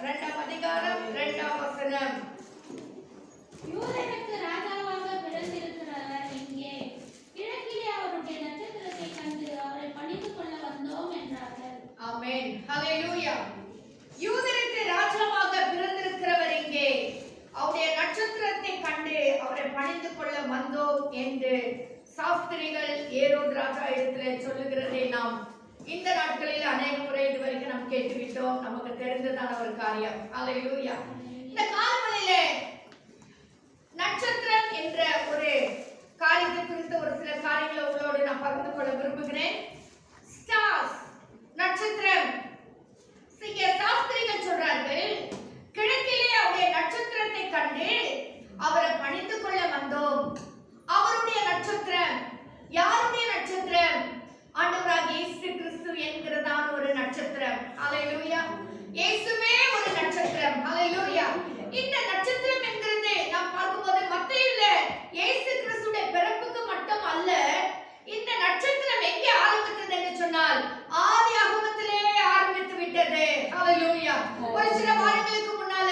2ஆம் அதிகாரம் 2ஆம் வசனம். யூதனுக்கு ராஜாவாக பிறந்திருக்கிறவர் இங்கே, கிழக்கிலே அவருடைய நட்சத்திரத்தை கண்டு அவரை பணிந்து கொள்ள வந்தோம் என்றார்கள். ஆமென். ஹalleluya. யூதனுக்கு ராஜாவாக பிறந்திருக்கிறவர் இங்கே, அவருடைய நட்சத்திரத்தை கண்டு அவரை பணிந்து கொள்ள வந்தோம் என்று சாஸ்திரிகள் ஏரோது ராஜா இடத்திலே சொல்லுகிறதை நாம் இந்த நாட்களில் அநேக முறை இதுவரைக்கும் நாம் கேட்டுவிட்டோம். நமக்கு தெரிந்ததான ஒரு காரியம். ஹalleluya. இந்த காலங்களிலே நட்சத்திரம் என்ற ஒரு காரியத்தை குறித்த ஒரு சில காரியங்களை உங்களோடு நான் பகிர்ந்து கொள்ள விரும்புகிறேன். ஸ்டார்ஸ், நட்சத்திரம். இங்கே சாஸ்திரிகள் சொல்றார்கள், கிழக்கிலே அவருடைய நட்சத்திரத்தை கண்டு அவரை பணிந்து கொள்ள வந்தோம். அவருடைய நட்சத்திரம் யாருடைய நட்சத்திரம்? ஆண்டவராகிய இயேசு கிறிஸ்து என்கிறதான ஒரு நட்சத்திரம். ஹalleluya. இயேசுவே ஒரு நட்சத்திரம். ஹalleluya. இந்த நட்சத்திரம் என்கிறது நாம் பார்க்கும்போது மத்தேயுல இயேசு கிறிஸ்துவின் பிறப்புக்கு மட்டும் அல்ல, இந்த நட்சத்திரம் எங்கே ஆரம்பித்தது என்று சொன்னால் ஆதியாகமத்திலே ஆரம்பித்து விட்டது. ஹalleluya. ஒரு சில வாரங்களுக்கு முன்னால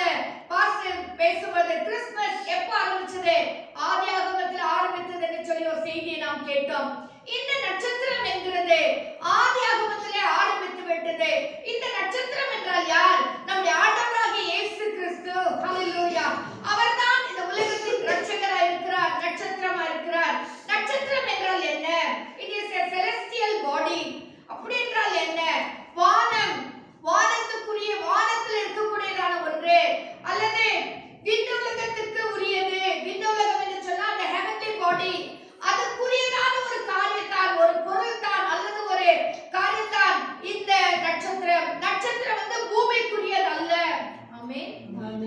பாஸ்டர் பேசும்போது கிறிஸ்மஸ் எப்ப ஆரம்பிச்சது? ஆதியாகமத்தில் ஆரம்பித்தது என்று சொல்லி ஒரு செய்தியை நாம் கேட்டோம். இந்த நட்சத்திரம் என்கிறது ஆதியாகமத்திலே ஆரம்பித்து விட்டது. இந்த நட்சத்திரம் என்றால் யார்? நம்முடைய ஆண்டவராகிய இயேசு கிறிஸ்து. ஹalleluya. அவர்தான் இந்த உலகத்தின் இரட்சகராய் இருக்கிறார், நட்சத்திரமாய் இருக்கிறார். நட்சத்திரம் என்றால் என்ன? It is a celestial body. அப்படி என்றால் என்ன? வானம், வானத்துக்குரிய, வானத்தில் இருக்கக்கூடியதான ஒன்று, அல்லது விண்ணுலகத்துக்கு உரியது. விண்ணுலகம் என்று சொன்னால் அந்த heavenly body, அதுக்குரியதான ஒரு காரியத்தான், ஒரு பொருள்தான், அல்லது ஒரு காரியத்தான் இந்த நட்சத்திரம். நட்சத்திரம் வந்து பூமிக்குரியது அல்ல. ஆமென்.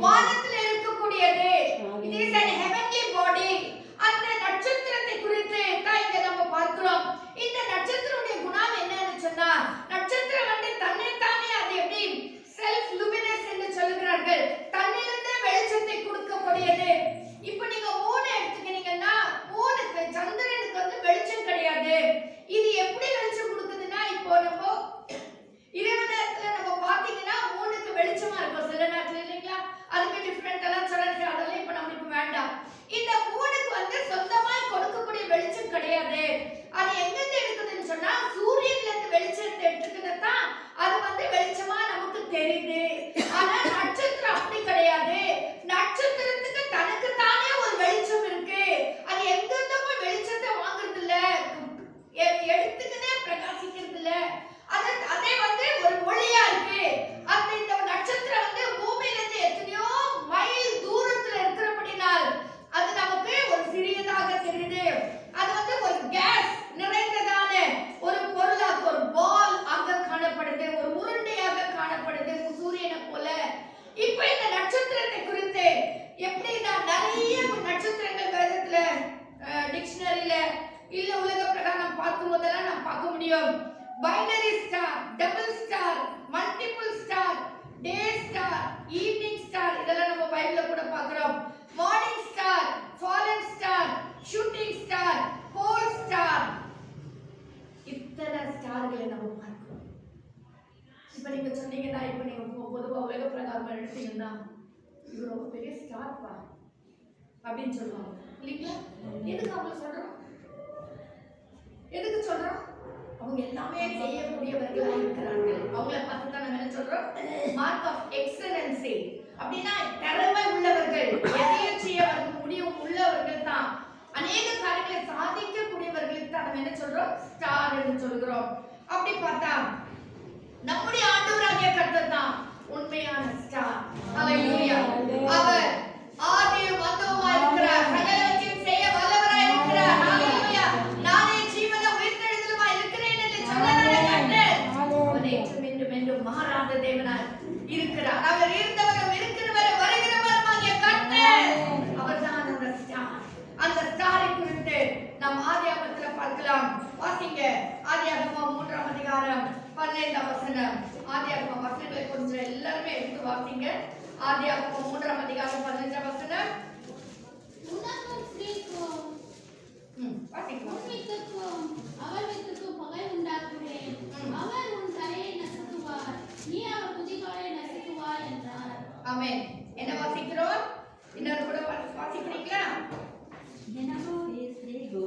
வானத்தில் இருக்கக்கூடியது. It is a heavenly body. அந்த நட்சத்திரத்தை குறித்து தான் இங்க நம்ம பார்க்கிறோம். இந்த நட்சத்திரத்துடைய குணம் என்னன்னு சொன்னா, நட்சத்திரம் வந்து தன்னைத்தானே அது எப்படி செல்ஃப் லுமினஸ் என்று சொல்லுகிறார்கள், தன்னிலிருந்தே வெளிச்சத்தை கொடுக்கக்கூடியது. இப்போ நீங்க மூணு எடுத்துக்கிட்டீங்கன்னா, மூணுக்கு, சந்திரனுக்கு வந்து வெளிச்சம் கிடையாது. இது எப்படி வெளிச்சம் கொடுக்குதுன்னா, இப்போ நம்ம இரவு நேரத்துல நம்ம பாத்தீங்கன்னா மூணுக்கு வெளிச்சமா இருக்கும் சில நேரத்துல, இல்லைங்களா? அதுக்கு டிஃபரெண்ட் எல்லாம் சொல்றாங்க, அதெல்லாம் இப்ப நம்மளுக்கு வேண்டாம். இந்த மூணுக்கு வந்து சொந்தமாய் கொடுக்கக்கூடிய வெளிச்சம் கிடையாது. அது எங்க இருக்குதுன்னு சொன்னா சூரியன்ல இருந்து வெளிச்சத்தை எடுத்துக்கிட்டா அது வந்து வெளிச்சமா நமக்கு தெரியுது. ஆனா நட்சத்திரம் அப்படி கிடையாது. நட்சத்திரத்துக்கு தனக்கு தானே ஒரு வெளிச்சம் இருக்கு. அது எங்க இருந்து போய் வெளிச்சத்தை வாங்குறது இல்ல, எடுத்துக்கிட்டே பிரகாசிக்கிறது இல்ல. அதே வந்து ஒரு ஒளியா இருக்கு. அந்த இந்த நட்சத்திரம் வந்து பூமியில இருந்து எத்தனையோ மைல் தூரத்துல இருக்கிறபடினால் அது நமக்கு ஒரு சிறியதாக தெரியுது. அது வந்து ஒரு கேஸ் நிறைந்ததான ஒரு பொருளாக, ஒரு பால் ஆக காணப்படுது, ஒரு உருண்டையாக காணப்படுது சூரியனை போல. இப்ப இந்த நட்சத்திரத்தை குறித்து எப்படின்னா நிறைய நட்சத்திரங்கள் வேதத்துல டிக்ஷனரியில இல்ல உலக பிரகாரம் பார்க்கும் போதெல்லாம் நாம் பார்க்க முடியும். Binary star, double star, multiple star, day star, evening star, இதெல்லாம் நம்ம பைபிள்ல கூட பார்க்கிறோம். Morning star, fallen star, shooting star, pole star, இத்தனை ஸ்டார்களை நம்ம பார்க்கிறோம். இப்ப நீங்க சொன்னீங்கன்னா, இப்ப நீங்க பொதுவா உலக பிரகாரம் எடுத்தீங்கன்னா இது ரொம்ப பெரிய ஸ்டார் பா அப்படின்னு சொல்லுவாங்க, இல்லைங்களா? எதுக்கு அவங்க சொல்றோம்? எதுக்கு சொல்றோம்? அவங்க எல்லாமே செய்யக்கூடியவர்களா இருக்கிறார்கள். அவங்கள பார்த்து தான் நம்ம என்ன சொல்றோம்? Mark of excellency. அப்படின்னா திறமை உள்ளவர்கள், எதையும் செய்ய முடியும் உள்ளவர்கள் தான், அநேக காரியங்களை சாதிக்கக்கூடியவர்களுக்கு தான் நம்ம என்ன சொல்றோம்? ஸ்டார் என்று சொல்கிறோம். அப்படி பார்த்தா நம்முடைய ஆண்டவராகிய கர்த்தர் தான் உண்மையான ஸ்டார். ஹalleluya. அவர் ஆதியும் அந்தமுமாய் இருக்கிறார், சகலவற்றையும் செய்ய வல்லவராய் இருக்கிறார். ஹalleluya. நானே ஜீவன உயிர்த்தெழுதலுமாய் இருக்கிறேன் என்று சொன்னதான கர்த்தர் நேற்றும் இன்றும் என்றும் மாறாத தேவனாய் இருக்கிறார். அவர் இருந்தவரும் இருக்கிறவரும் வருகிறவருமாகிய கர்த்தர், அவர்தான் அந்த ஸ்டார். அந்த ஸ்டாரை குறித்து நாம் ஆதியாகமத்தில் பார்க்கலாம். வாசிங்க, ஆதியாகமம் 3ஆம் அதிகாரம் 15ஆம் வசனம். ஆதியாகமம் வசனங்களை கொஞ்சம் எல்லாருமே எடுத்து வாசிங்க. ஆதியாகமம் 3ஆம் அதிகாரம் 15ஆம் வசனம். உனக்கும் ஸ்திரீக்கும் வாசிக்கலாம். அவள் வீட்டுக்கும் பகை உண்டாக்குவேன். அவர் உன் தலையை நசுக்குவார், நீ அவர் குதிகாலை நசுக்குவாய் என்றார். ஆமென். என்ன வாசிக்கிறோம்? இன்னொரு கூட வாசிக்கிறீங்களா? ನಿನಗೂ ಈ ಸ್ತ್ರೀಗೂ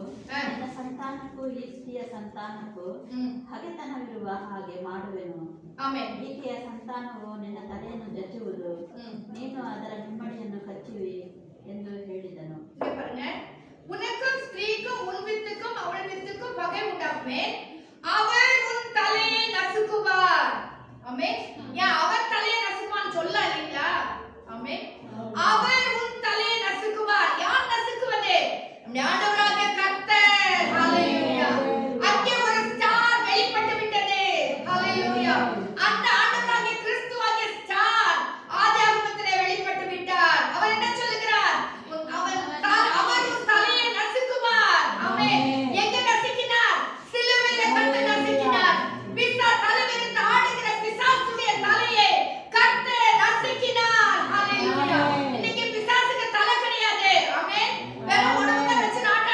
ನಿನ್ನ ಸಂತಾನಕ್ಕೂ ಈ ಸ್ತ್ರೀಯ ಸಂತಾನಕ್ಕೂ ಹಗೆತನವಿರುವ ಹಾಗೆ ಮಾಡುವೆನು. ஆமென். ಈಕೆಯ ಸಂತಾನವು ನಿನ್ನ ತಲೆಯನ್ನು ಜಜ್ಜುವುದು, ನೀನು ಅದರ ಹಿಮ್ಮಡಿಯನ್ನು ಕಚ್ಚುವಿ ಎಂದು ಹೇಳಿದನು. இங்க பாருங்க, உனக்கும் ஸ்திரீக்கும் உன் வித்துக்கும் அவள் வித்துக்கும் பகை உண்டாகுமே, அவள் உன் தலையை நசுக்குவார். ஆமென். ஏன் அவள் தலையை நசுக்குவான்னு சொல்ல இல்லைங்களா? ஆமென். அவள் உன் தலையை நசுக்குவார். யார் நசுக்குவது? ஆண்டவராக கர்த்தர். ஹalleluya. அங்கே ஒரு ஸ்டார் வெளிப்பட்டு விட்டது. ஹalleluya. அந்த ஆண்டவராகிய கிறிஸ்துவாகிய ஸ்டார் ஆதியாகமத்திலே வெளிப்பட்டு விட்டார். அவர் என்ன சொல்கிறார்? அவர் உன் தலையை நசுக்குவார். ஆமென். எங்க நசுக்கினார்? சிலுவையிலே கர்த்தர் நசுக்கினார். தலைவிரித்து ஆடுகிற பிசாசுடைய தலையை கர்த்தர் நசுக்கினார். ஹalleluya. இன்னைக்கு பிசாசுக்கு தலை கிடையாது. ஆமென். வேற உடம்பை வச்சு நாட்ட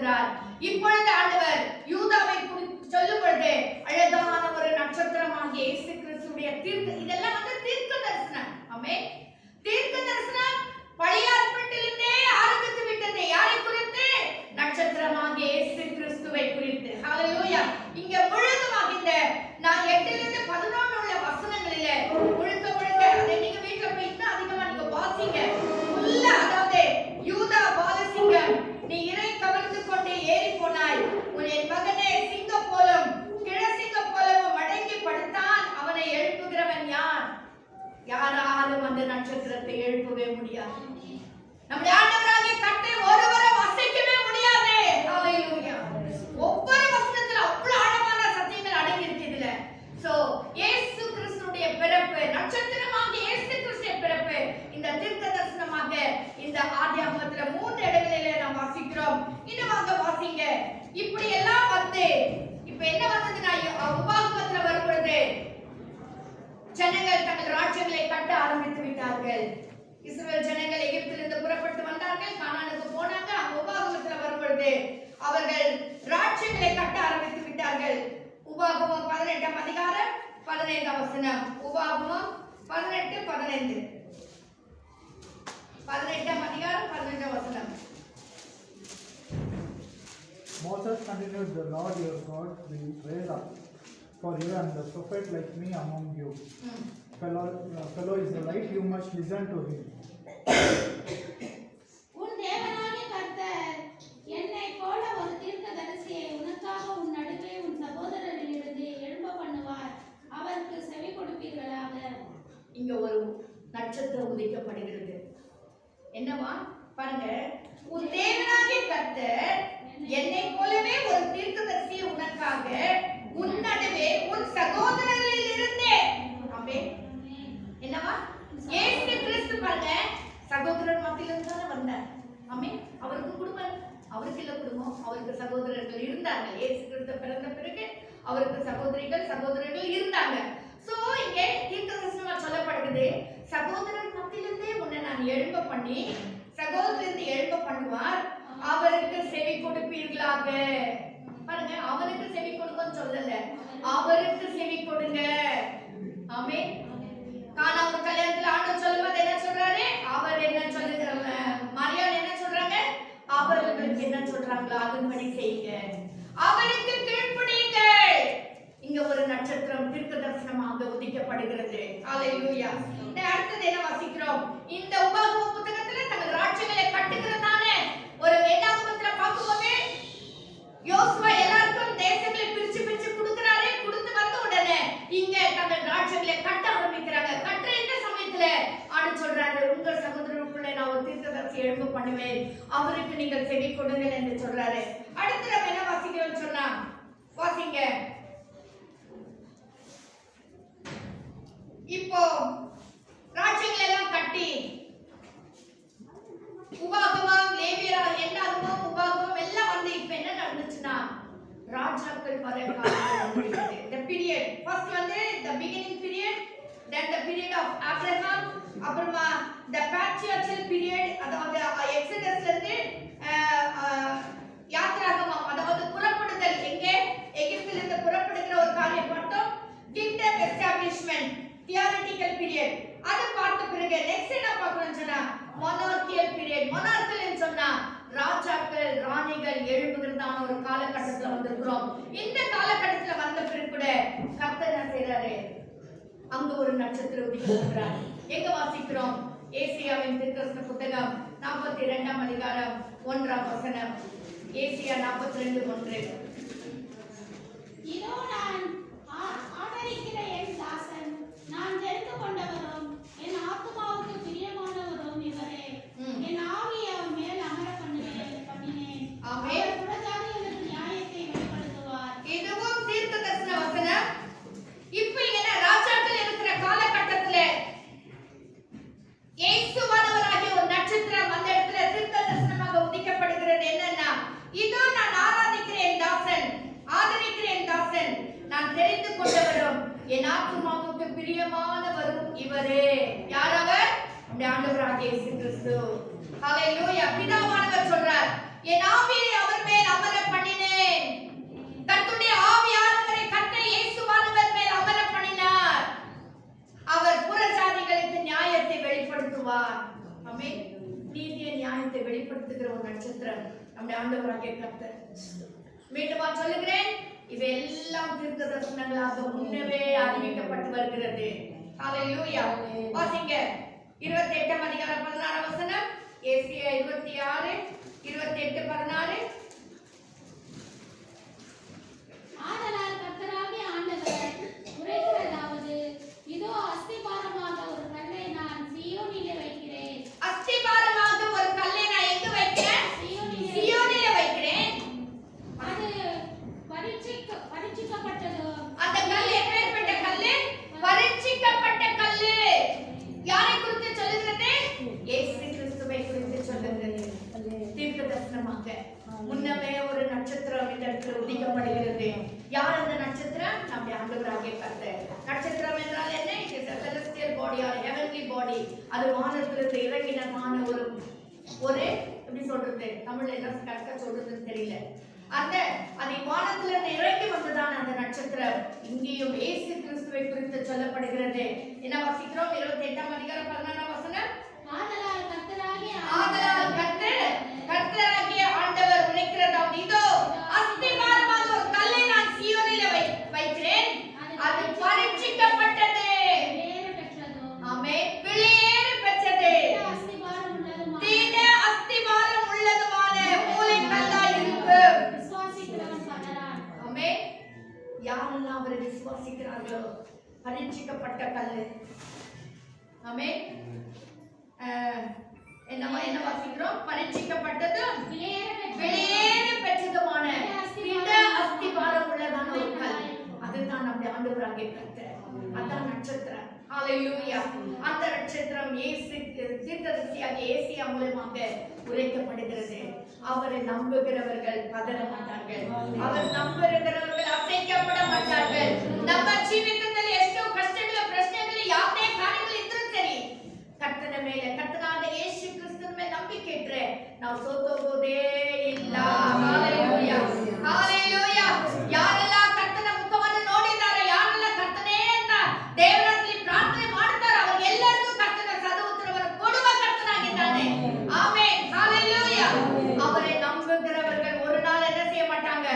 போகிறார். இப்பொழுது ஆண்டவர் யூதாவை சொல்லும் பொழுது அழகான ஒரு நட்சத்திரமாகிய இயேசு கிறிஸ்துடைய இதெல்லாம் தீர்க்க தரிசனம். ஆமென். தீர்க்க தரிசனம் பழைய ஏற்பாட்டிலிருந்தே ஆரம்பித்து விட்டது. யாரை குறித்து? நட்சத்திரமாகிய இயேசு கிறிஸ்துவை குறித்து. ஹalleluya. இங்க முழுதுமாக இந்த நான் 8 லிருந்து 11 உள்ள வசனங்களிலே முழுக்க அதை நீங்க வீட்ல போய் இன்னும் அதிகமா நீங்க வாசிங்க. உள்ள அதாவது யூதா பாலசிங்கம், நீ இறை கவர்ந்து கொண்டு ஏறி போனாய், உன் மகனே சிங்கம் போலும் கிழசிங்கம் போலவும் அடங்கி படுத்தான், அவனை எழுப்புகிறவன் யார்? யாராலும் அந்த நட்சத்திரத்தை எழுப்பவே முடியாது. நம்முடைய ஆண்டவராகிய கர்த்தரை ஒருவரும் அசைக்கவே முடியாது. ஹalleluya. ஒவ்வொரு வசனத்துல அவ்வளவு ஆழமான சத்தியங்கள் அடங்கி இருக்கு இதுல. சோ இயேசு கிறிஸ்துடைய பிறப்பு, நட்சத்திரமாக இயேசு கிறிஸ்துடைய பிறப்பு, இந்த தீர்க்க தரிசனமாக இந்த ஆதியாகமத்துல 3 இடங்களிலே நாம் வாசிக்கிறோம். இன்னும் அங்க வாசிங்க. இப்படி எல்லாம் இப்ப என்ன வந்ததுன்னா உபாகமத்துல வரும்பொழுது ஜனங்கள் தங்கள் ராஜ்யங்களை கட்ட ஆரம்பித்து விட்டார்கள். இஸ்ரவேல் ஜனங்கள் எகிப்திலிருந்து புறப்பட்டு வந்தார்கள், கானானுக்கு போனாங்க. அங்க உபாகமத்துல வரும்பொழுது அவர்கள் ராஜ்யங்களை கட்ட ஆரம்பித்து விட்டார்கள். உபாகமம் 18ஆம் அதிகாரம் 15ஆம் வசனம். உபாகமம் 18:15. 18ஆம் அதிகாரம் 15ஆம் வசனம். Moses continued, the Lord your God will raise up for you and the prophet like me among you. Fellow Israelite, you must listen to him. உன் தேவனாகிய கர்த்தர் என்னை போல ஒரு தீர்க்கதரிசியை உனக்காக உன் நடுவே உன் சகோதரரிலிருந்து எழும்ப பண்ணுவார், அவருக்கு செவி கொடுப்பீர்களாக. இங்க ஒரு நட்சத்திரம் உதிக்கப்படுகிறது. என்னவா பாருங்க, உன் தேவனாகிய கர்த்தர் என்னை போலவே ஒரு தீர்க்கதரிசியை உனக்காக உன் நடுவே உன் சகோதரரிலிருந்து. ஆமென். என்னவா? இயேசு கிறிஸ்து பாருங்க சகோதரர் மத்தியிலிருந்து தான் வந்தார். ஆமென். அவருக்கு குடும்பம், அவருக்கு இல்ல குடும்பம், அவருக்கு சகோதரர்கள் இருந்தாங்க. இயேசு கிறிஸ்து பிறந்த பிறகு அவருக்கு சகோதரர்கள் இருந்தாங்க. சோ இங்க தீர்க்கதரிசனமா சொல்லப்படுகிறது, சகோதரர் மத்தியிலிருந்தே உன்னை நான் எழும்ப பண்ணி சகோதரரிலிருந்து எழும்ப பண்ணுவார், அவருக்கு செவி கொடுப்பீர்களாக. பாருங்க, அவருக்கு செவி கொடுங்கன்னு சொல்லல, அவருக்கு செவி கொடுங்க. ஆமென். கானாவுக்கு கல்யாணத்துல ஆண்டவர் சொல்லும்போது என்ன சொல்றாரு? அவர் என்ன சொல்லுகிறாங்க, மரியாள் என்ன சொல்றாங்க? அவர்களுக்கு என்ன சொல்றாங்களோ அதன்படி செய்யுங்க, அவருக்கு கீழ்ப்படியுங்கள். இங்க ஒரு நட்சத்திரம் தீர்க்க தரிசனமாக உதிக்கப்படுகிறது. ஹalleluya. அடுத்தது என்ன வாசிக்கிறோம்? இந்த உபாகம புத்தகத்துல தங்கள் ராஜ்யங்களை கட்டுகிறதான ஒரு வேதாகமத்துல பார்க்கும்போது யோசுவா எல்லாருக்கும் தேசங்களை பிரிச்சு கொடுக்கறாரு. கொடுத்து வந்த உடனே இங்க தங்கள் ராஜ்யங்களை கட்ட ஆரம்பிக்கிறாங்க. கட்டுற இந்த சமயத்துல ஆண்டவர் சொல்றாரு, உங்கள் சகோதரருக்குள்ளே நான் ஒரு தீர்க்கதரிசி எழும்ப பண்ணுவேன், அவருக்கு நீங்கள் செவி கொடுங்கள் என்று சொல்றாரு. அடுத்து நம்ம என்ன வாசிக்கிறோம்னு சொன்னா வாசிங்க. இப்போ ராஜ்யங்களை எல்லாம் கட்டி உபாகமம், லேவியர், என்னாகமம், உபாகமம் எல்லாம் வந்து இப்ப என்ன நடந்துச்சுன்னா ராஜாக்கள் வர காலம் வந்துவிட்டது. The period first வந்து the beginning period, then the period of Abraham, அப்புறமா the patriarchal period, அதாவது எக்ஸோடஸ்ல இருந்து யாத்ராகமம், அதாவது புறப்படுதல், எங்கே எகிப்திலிருந்து புறப்படுகிற ஒரு காரியம் பார்த்தோம். kingdom establishment, theoretical period, அது பார்த்த பிறகு நெக்ஸ்ட் என்ன பார்க்கணும்னு சொன்னா monarchical period. monarchical சொன்னா ராஜாக்கள் ராணிகள் எழும்புகிறதான ஒரு காலகட்டத்துல வந்திருக்கிறோம். இந்த காலகட்டத்துல வந்த பிறகு கூட கர்த்தர் என்ன செய்றாரு? அங்க ஒரு நட்சத்திரம் உதிக்கிறார். எங்க வாசிக்கிறோம்? ஏசாயாவின் தீர்க்கதரிசன புத்தகம் 42ஆம் அதிகாரம் 1ஆம் வசனம். ஏசாயா 42:1. இதோ நான் ஆதரிக்கிற என் தாசன், நான் தெரிந்து கொண்டவரும் என் ஆத்துமாவுக்கு பிரியமானவரும் இவரே, என் ஆவியை அவர் மேல் அமர பண்ணினேன். அவர் புறஜாதிகளுக்கு நியாயத்தை வெளிப்படுத்துவார். இதுவும் தீர்க்கதரிசன வசனம். இப்போ என்ன ராஜாக்கள் இருக்கிற காலகட்டத்துல இயேசுவானவராகிய ஒரு நட்சத்திரம் அந்த இடத்துல தீர்க்கதரிசனமாக உதிக்கப்படுகிறது. என்னன்னா, இதோ நான் ஆராதிக்கிறேன் தாசன், ஆதரிக்கிறேன் தாசன், நான் தெரிந்து கொண்டவரும் என் ஆத்துமாவுக்கு பிரியமானவரும் இவரே. யார் அவர்? நம்முடைய ஆண்டவராகிய இயேசு கிறிஸ்து. ஹalleluya. பிதாவானவர் சொல்றார், என் ஆவியை அவர் மேல் ஆமென். நீதிய நியாயத்தை வெளிப்படுத்துகிற ஒரு நட்சத்திரம் நம்முடைய ஆண்டவராகிய கர்த்தர். மீண்டுமா சொல்லுகிறேன், இவையெல்லாம் தீர்க்க தரிசனங்களாக முன்னவே அறிவிக்கப்பட்டு வருகிறது. ஹalleluya. வாசிங்க 28ஆம் அதிகாரம் 16ஆம் வசனம். ஏசாயா 26 28 16. ஆதலால் கர்த்தராகிய ஆண்டவர் உரைக்கிறதாவது, இதோ அஸ்திபாரமாக ஒரு கல்லை நான் சீயோனிலே வைக்கிறேன். அஸ்திபாரமாக ஒரு கல்லை நான் எங்க வைக்கிறேன்? சீயோனிலே வைக்கிறேன். அது பரீட்சிக்கப்பட்டதோ. அந்த கல் எப்பேற்பட்ட கல்லு? பரீட்சிக்கப்பட்ட கல்லு. யாரை குறித்து சொல்லுகிறது? இயேசு கிறிஸ்துவை குறித்து சொல்லுகிறது. தீர்க்க தரிசனமாக முன்னமே ஒரு நட்சத்திரம் இந்த இடத்துல உதிக்கப்படுகிறது. யார் அந்த நட்சத்திரம்? நம்முடைய ஆண்டவராகிய கர்த்தர். நட்சத்திரம் என்றால் என்ன? It is a celestial body or heavenly body. அது வானத்திலிருந்து இறங்கினமான ஒரு எப்படி சொல்றது, தமிழ்ல என்ன கரெக்டா சொல்றதுன்னு தெரியல. அந்த அது வானத்திலிருந்து இறங்கி வந்ததான அந்த நட்சத்திரம் இங்கேயும் இயேசு கிறிஸ்துவை குறித்து சொல்லப்படுகிறது. என்ன வாசிக்கிறோம்? 28ஆம் அதிகாரம் 16ஆம் வசனம். ஆதலால் கர்த்தராகிய கர்த்தராகிய ஆண்டவர் உரைக்கிறதாவது, இதோ அஸ்திபாரமாக ஒரு கல்லை நான் சீயோனிலே வைக்கிறேன். அது பரீட்சிக்கப்பட்டது. ஆமென். வெளியேற பெற்றது. தீன அஸ்திபாரம் உள்ளதுமான மூலைக்கல்லாய் இருக்கும். விசுவாசிக்கிறவன் பலரான். ஆமென். யாரெல்லாம் அவரை விசுவாசிக்கிறார்களோ பரீட்சிக்கப்பட்ட கல்லு. ஆமென். என்ன வாசிக்கிறோம்? பரீட்சிக்கப்பட்டதும் வெளியேற பெற்றதுமான தீன அஸ்திபாரம் உள்ளதான ஒரு கல். அதுதான் நம்முடைய ஆண்டவராகிய கர்த்தர். அதான் நட்சத்திரம். ஹalleluya. அந்த நட்சத்திரம் இயேசு தீர்க்கதரிசியாகிய ஏசாயா மூலமாக உரைக்கப்படுகிறது. அவரை நம்புகிறவர்கள் பதற மாட்டார்கள். அவர் நம்புகிறவர்கள் அசைக்கப்பட மாட்டார்கள். நம்ம ஜீவிதத்தில் ಎಷ್ಟೋ ಕಷ್ಟಗಳು ಪ್ರಶ್ನೆಗಳು ಯಾವುದೇ ಕಾರ್ಯಗಳು ಇದ್ರೂ ಸರಿ ಕರ್ತನ ಮೇಲೆ ಕರ್ತನಾದ ಯೇಸು ಕ್ರಿಸ್ತನ ಮೇಲೆ ನಂಬಿಕೆ ಇಟ್ರೆ ನಾವು ಸೋತೋಗೋದೇ ಇಲ್ಲ. ಹalleluya. ಹalleluya. ಯಾರೆಲ್ಲ ಕರ್ತನ ಮುಖವನ್ನು ನೋಡಿದ್ದಾರೆ, ಯಾರೆಲ್ಲ ಕರ್ತನೇ ಅಂತ ದೇವರಲ್ಲಿ ಪ್ರಾರ್ಥನೆ ಮಾಡುತ್ತಾರೆ, ಅವರೆಲ್ಲರಿಗೂ ಕರ್ತನ ಸದುತ್ತರವನ್ನು ಕೊಡುವ ಕರ್ತನಾಗಿದ್ದಾನೆ. ಆಮೆನ್. ஹalleluya. அவரை நம்புகிறவர்கள் ஒரு நாள் என்ன செய்ய மாட்டாங்க?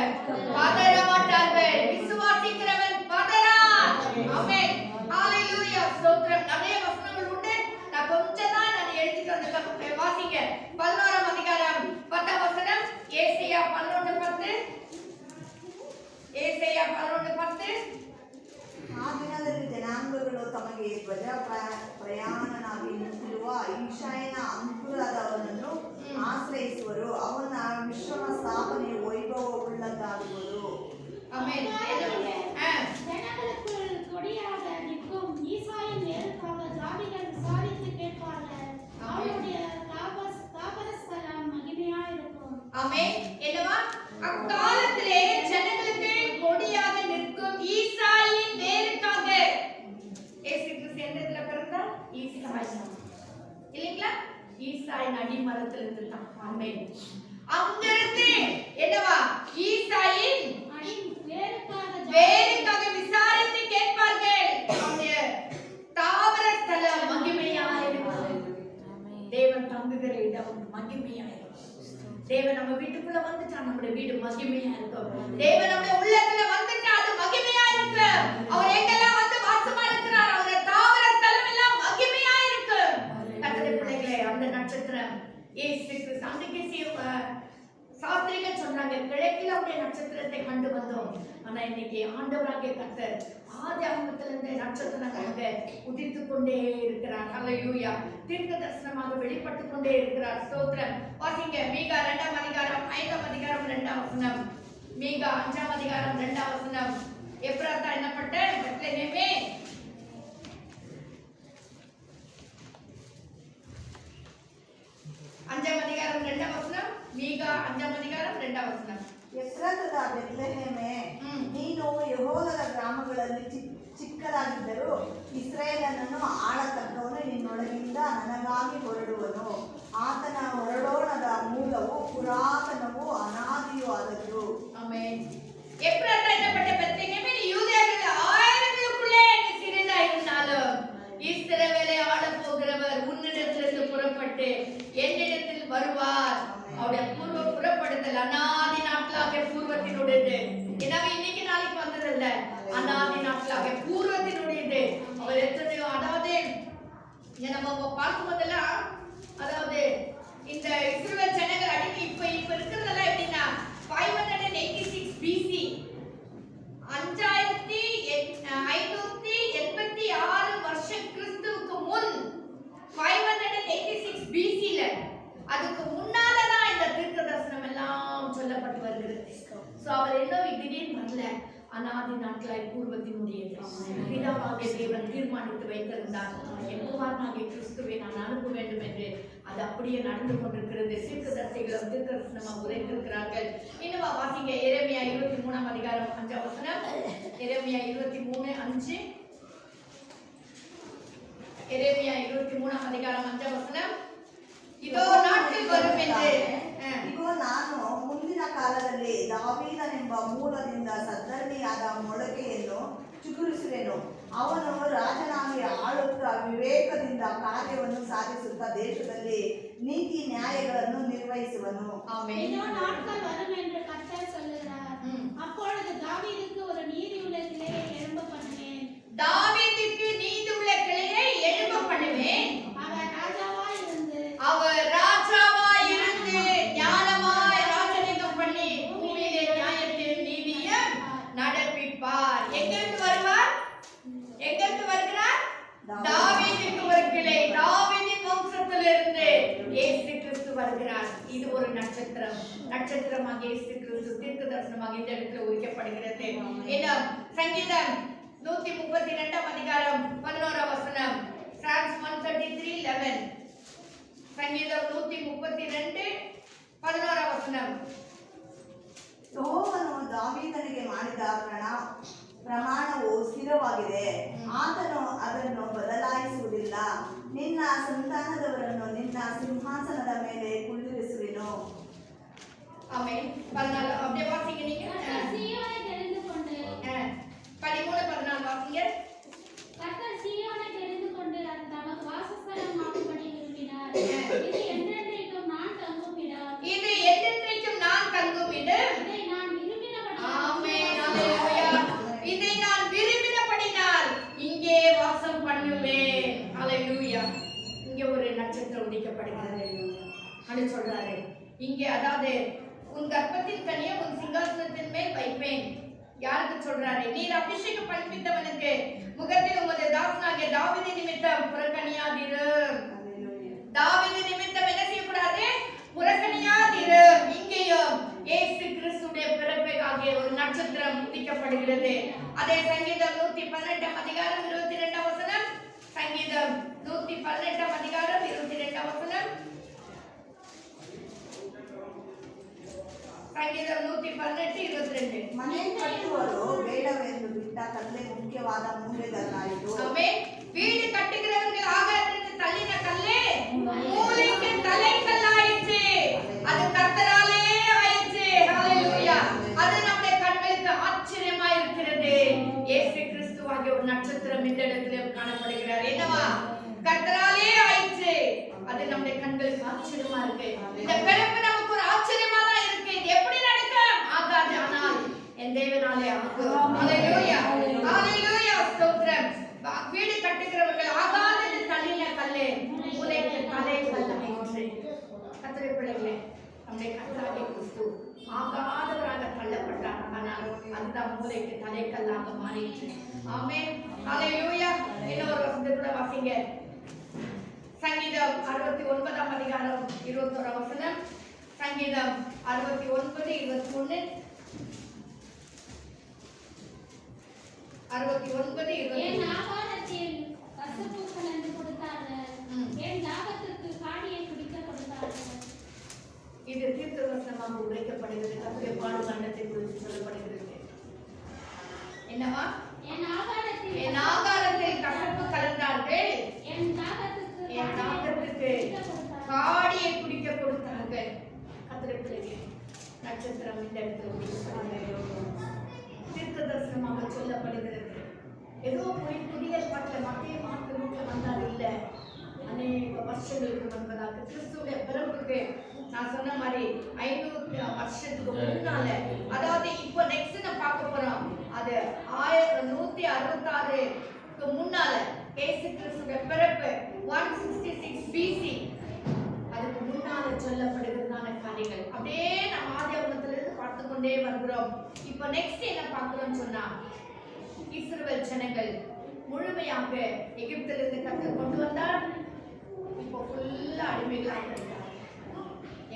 பதற மாட்டார்கள். விசுவாசிக்கிறவன் பதறான். ஆமென். ஹalleluya. ஸ்தோத்திரம். நிறைய வசனங்கள் உண்டு. நான் கொஞ்சம் தான் எழுதிட்டு வந்து வாசிங்க. 11ஆம் அதிகாரம் 10ஆம் வசனம். ஏசாயா 11:10. ಏಸಾಯ 11:10. ಆ ದಿನದಲ್ಲಿ ಜನಾಂಗಗಳು ತಮಗೆ ಧ್ವಜ ಪ್ರಯಾಣನಾಗಿ ನಿಂತಿರುವ ಈಶಾಯನ ಅಂಕುರದವನನ್ನು ಆಶ್ರಯಿಸುವರು. ಅವನ ವಿಶ್ರಮ ಸ್ಥಾಪನೆ ವೈಭವವುಳ್ಳದ್ದಾಗುವುದು. ಆಮೆನ್. ஜனங்களுக்குள் கொடியாக நிற்கும் ஈசாயின் நேருக்காக ஜாதிகள் விசாரித்து கேட்பார்கள். அவருடைய தாபரஸ்தலம் மகிமையாயிருக்கும். ஆமென். என்னவா? அக்காலத்திலே ஜனங்களுக்கு கொடியாக நிற்கும் ஈசாயின் வேருக்காக. இயேசு கிறிஸ்து எந்தத்துல பிறந்தார்? ஈசாய். இல்லீங்களா? ஈசாயின் அடிமரத்திலிருந்து தான். ஆமென். அங்கிருந்து என்னவா? ஈசாயின் வேருக்காக விசாரித்து கேட்பார்கள். அவருடைய தாவர ஸ்தலம் மகிமையாயிருக்கும். தேவன் தங்குகிற இடம் மகிமையாயிருக்கும். தேவன் நம்ம வீட்டுக்குள்ள வந்துட்டா நம்முடைய வீடு மகிமையா இருக்கும். தேவன் நம்முடைய உள்ளத்துல வந்துட்டா அது மகிமையா இருக்கும். அவர் எங்கெல்லாம் வந்து வாசமா இருக்கிறார், அவருடைய தாவர ஸ்தலம் எல்லாம் மகிமையா இருக்கும். கர்த்தருடைய பிள்ளைகளே, அந்த நட்சத்திரம் இயேசு கிறிஸ்து அன்றைக்கு சாஸ்திரிகள் சொன்னாங்க, கிழக்கில் அவருடைய நட்சத்திரத்தை கண்டு வந்தோம். ஆனா இன்னைக்கு ஆண்டவராகிய கர்த்தர் ஆதி ஆரம்பத்திலிருந்து நட்சத்திரங்களாக உதித்துக் கொண்டே இருக்கிறார். ஹalleluya. தீர்க்க தரிசனமாக வெளிப்பட்டுக் கொண்டே இருக்கிறார். ஸ்தோத்திரம். வாசிங்க. மீகா 2ஆம் அதிகாரம் 5ஆம் அதிகாரம் 2ஆம் வசனம். மீகா 5ஆம் அதிகாரம் 2ஆம் வசனம். எப்ராத்தா என்னப்பட்ட பெத்லெஹேமே, 5ஆம் அதிகாரம் 2ஆம் வசனம். மீகா 5ஆம் அதிகாரம் 2ஆம் வசனம். ಎಫ್ರಾತದ ಬೆತ್ಲೆಹೇಮೆ, ನೀನು ಯೆಹೂದದ ಗ್ರಾಮಗಳಲ್ಲಿ ಚಿಕ್ಕದಾಗಿದ್ದರೂ ಇಸ್ರಾಯೇಲನನ್ನು ಆಳತಕ್ಕವನು ನಿನ್ನೊಳಗಿಂದ ನನಗಾಗಿ ಹೊರಡುವನು. ಆತನ ಹೊರಡೋಣದ ಮೂಲವು ಪುರಾತನವೂ ಅನಾದಿಯೂ ಆದದ್ದು. ஆமென். எப்ராத்தா என்னப்பட்ட பெத்லெஹேமே, நீ யூதேயர்கள் ஆயிரங்களுக்குள்ளே நீ சிறிதா இருந்தாலும் இஸ்ரவேலை ஆளப் போகிறவர் உன்னிடத்திலிருந்து புறப்பட்டு புறப்பட்டு என்னிடத்தில் வருவார். அவருடைய புறப்படுதல் அநாதி நாட்களாக பூர்வத்தினுடையது. எனவே இன்னைக்கு நாளைக்கு வந்ததில்ல, அநாதி நாட்களாக பூர்வத்தினுடையது. அவர் எத்தனையோ, அதாவது நம்ம பார்க்கும் போதெல்லாம், அதாவது இந்த இஸ்ரவேல் ஜனங்கள் அடிமை இப்ப இருக்கிறதெல்லாம் எப்படின்னா 586 BC 5586 வருஷம் கிறிஸ்துவுக்கு முன் 586 BC-ல அதுக்கு முன்னாலதான் இந்த தீர்க்க தரிசனம் எல்லாம் சொல்லப்பட்டு வருகிறது. சோ அவர் இன்னும் திடீர்னு வரல, அநாதி நாட்களாய் பூர்வத்தினுடையது. பிதாவாகிய தேவன் தீர்மானித்து வைத்திருந்தார், எப்போவானாகிய கிறிஸ்துவை நான் அனுப்ப வேண்டும் என்று. அது அப்படியே நடந்து கொண்டிருக்கிறது. தீர்க்கதரிசிகளும் தீர்க்கதரிசனமாக உரைத்திருக்கிறார்கள். இன்னும் வாசிங்க எரேமியா 23ஆம் அதிகாரம் 5ஆம் வசனம். எரேமியா 23:5. எரேமியா 23ஆம் அதிகாரம் 5ஆம் வசனம். இதோ நாட்கள் வரும் என்று, ಇಗೋ ನಾನು ಮುಂದಿನ ಕಾಲದಲ್ಲಿ ದಾವೀದನೆಂಬ ಮೂಲದಿಂದ ಸದ್ಧರ್ಮಿಯಾದ ಮೊಳಕೆಯನ್ನು ಚಿಗುರಿಸುವೆನು. ಅವನು ರಾಜನಾಗಿ ಆಳುತ್ತಾ ವಿವೇಕದಿಂದ ಕಾರ್ಯವನ್ನು ಸಾಧಿಸುತ್ತಾ ದೇಶದಲ್ಲಿ ನೀತಿ ನ್ಯಾಯಗಳನ್ನು ನಿರ್ವಹಿಸುವನು. இதோ நாட்கள் வரும் என்று கர்த்தர் சொல்லுகிறார். அப்பொழுது தாவீதுக்கு ஒரு நீதியுள்ள கிளையை எழும்ப பண்ணுவேன். தாவீதுக்கு நீதியுள்ள கிளையை எழும்ப பண்ணுவேன். அவர் ராஜாவாய் இருந்து ஞானமாய் ராஜரீகம் பண்ணி பூமியிலே நியாயத்தையும் நீதியும் நடப்பிப்பார். எங்கிருந்து வருவார்? எங்கிருந்து வருகிறார்? தாவீதுக்கு ஒரு கிளை, தாவீதின் வம்சத்திலிருந்து இயேசு கிறிஸ்து வருகிறார். இது ஒரு நட்சத்திரம். நட்சத்திரமாக இயேசு கிறிஸ்து தீர்க்க தரிசனமாக இந்த இடத்துல உரிக்கப்படுகிறது. என்ன? சங்கீதம் 132ஆம் அதிகாரம் 11ஆம் வசனம். Psalms 133:11. சங்கீதம் 132 11ஆம் வசனம். ಯೆಹೋವನು ದಾವೀದನಿಗೆ ಮಾಡಿದ ಪ್ರಮಾಣವು ಸ್ಥಿರವಾಗಿದೆ, ಆತನು ಅದನ್ನು ಬದಲಾಯಿಸುವುದಿಲ್ಲ. ನಿನ್ನ ಸಂತಾನದವರನ್ನು ನಿನ್ನ ಸಿಂಹಾಸನದ ಮೇಲೆ ಕುಳ್ಳಿರಿಸುವೆನು. ஆமென். 14 அப்படியே வாசிங்க நீங்க. கர்த்தர் சீயோனை தெரிந்து கொண்டு 13-14 வாசிங்க. கர்த்தர் சீயோனை தெரிந்து கொண்டு அது தமக்கு வாசஸ்தலமாகும்படி விரும்பினார். இது என்றென்றைக்கும் நான் தங்கும் இடம். இது என்றென்றைக்கும் நான் தங்கும் இடம். இதை நான் விரும்பினபடி. ஆமென். ஹalleluya. இதை நான் விரும்பினபடினால் இங்கே வாசம் பண்ணுவேன். ஹalleluya. இங்க ஒரு நட்சத்திரம் உதிக்கப்படுகிறது. அது சொல்றாரு. இங்கே அதாவது உன் கர்ப்பத்தின் கனியை உன் சிங்காசனத்தின் மேல் வைப்பேன். யாருக்கு சொல்றாரு? நீர் அபிஷேகம் பண்ணிவிட்டவனுக்கு முகத்தில் உமது தாசனாகிய தாவீது நிமித்தம் புறக்கணியாதிரு. தாவீது நிமித்தம் என்ன செய்யக்கூடாது? புறக்கணியாதிரு. இங்கேயும் இயேசு கிறிஸ்துடைய பிறப்புக்காக ஒரு நட்சத்திரம் உதிக்கப்படுகிறது. அதே சங்கீதம் 118ஆம் அதிகாரம் 22ஆம் வசனம். சங்கீதம் 118ஆம் அதிகாரம் 22ஆம் வசனம். சங்கீதம் 118:22. ಮನೆ ಕಟ್ಟುವರು ಬೇಡವೆಂದು ಬಿಟ್ಟ ಕಲ್ಲೇ ಮುಖ್ಯವಾದ ಮೂಲೆಗಲ್ಲಾಯಿತು. ஆமென். வீடு கட்டுகிறவர்கள் ஆகாரத்திற்கு தள்ளின கல்லே மூலைக்கு தலைக்கல்லாயிற்று. அது கர்த்தராலே ஆயிற்று. ஹalleluya. அது நம்முடைய கண்களுக்கு ஆச்சரியமா இருக்கிறது. இயேசு கிறிஸ்துவாகிய ஒரு நட்சத்திரம் இந்த இடத்திலே காணப்படுகிறார். என்னவா? கர்த்தராலே ஆயிற்று. அது நம்முடைய கண்களுக்கு ஆச்சரியமா இருக்கு. இந்த பிறப்பு நமக்கு ஒரு ஆச்சரியமா தான் இருக்கு. இது எப்படி நடக்கும்? ஆகாது, ஆனால் என் தேவனாலே ஆகும். ஹalleluya. ஹalleluya. ஸ்தோத்திரம். வீடு கட்டுகிறவர்கள் ஆகாதது தள்ளின கல்லே மூலைக்கு தலைக்கல்லாயிற்று. கர்த்தருடைய பிள்ளைகளே, நம்முடைய கர்த்தராகிய கிறிஸ்து ஆகாதவராக தள்ளப்பட்டார், ஆனால் அதுதான் மூலைக்கு தலைக்கல்லாக மாறிற்று. ஆமென். ஹalleluya. இன்னொரு வசனத்தை கூட வாசிங்க. சங்கீதம் 69ஆம் அதிகாரம் 21ஆம் வசனம். சங்கீதம் 69:21. 69:21. என் ஆகாரத்தில் கசப்பு கலந்து கொடுத்தார்கள். என் தாகத்திற்கு காடியை குடிக்க கொடுத்தார்கள். இது தீர்க்கதரிசனமாக உரைக்கப்படுகிறது. கர்த்தருடைய பாடுகாண்டத்தை குறித்து சொல்லப்படுகிறது. என்னவா? என் ஆகாரத்தில் கசப்பு கலந்தார்கள். என் தாகத்திற்கு காடியை குடிக்க கொடுத்தார்கள். கர்த்தருடைய பிள்ளைகளே, நட்சத்திரம் இந்த இடத்துல உதிக்கப்படுகிறது. தீர்க்கதரிசனமாக சொல்லப்படுகிறது. ஏதோ புதிய பாட்டில் மத்திய மாற்று வந்தால் இல்லை, அநேக வருஷங்களுக்கு முன்பதாக கிறிஸ்துவுடைய பிறப்புக்கு நான் சொன்ன மாதிரி 500 வருஷத்துக்கு முன்னால, அதாவது இப்போ நெக்ஸ்ட் நம்ம பார்க்க போறோம், அது 1166க்கு முன்னால இயேசு கிறிஸ்துவுடைய பிறப்பு 166 பிசி, அதுக்கு முன்னால சொல்லப்படுகிறதான காரியங்கள் அப்படியே நம்ம ஆதியாகமத்திலிருந்து பார்த்து கொண்டே வருகிறோம். இப்போ நெக்ஸ்ட் என்ன பார்க்கிறோம்னு சொன்னா, இஸ்ரவேல் ஜனங்கள் முழுமையாக எகிப்திலிருந்து கர்த்தர் கொண்டு வந்தார். இப்போ ஃபுல்லா அடிமைகளாக இருக்காங்க.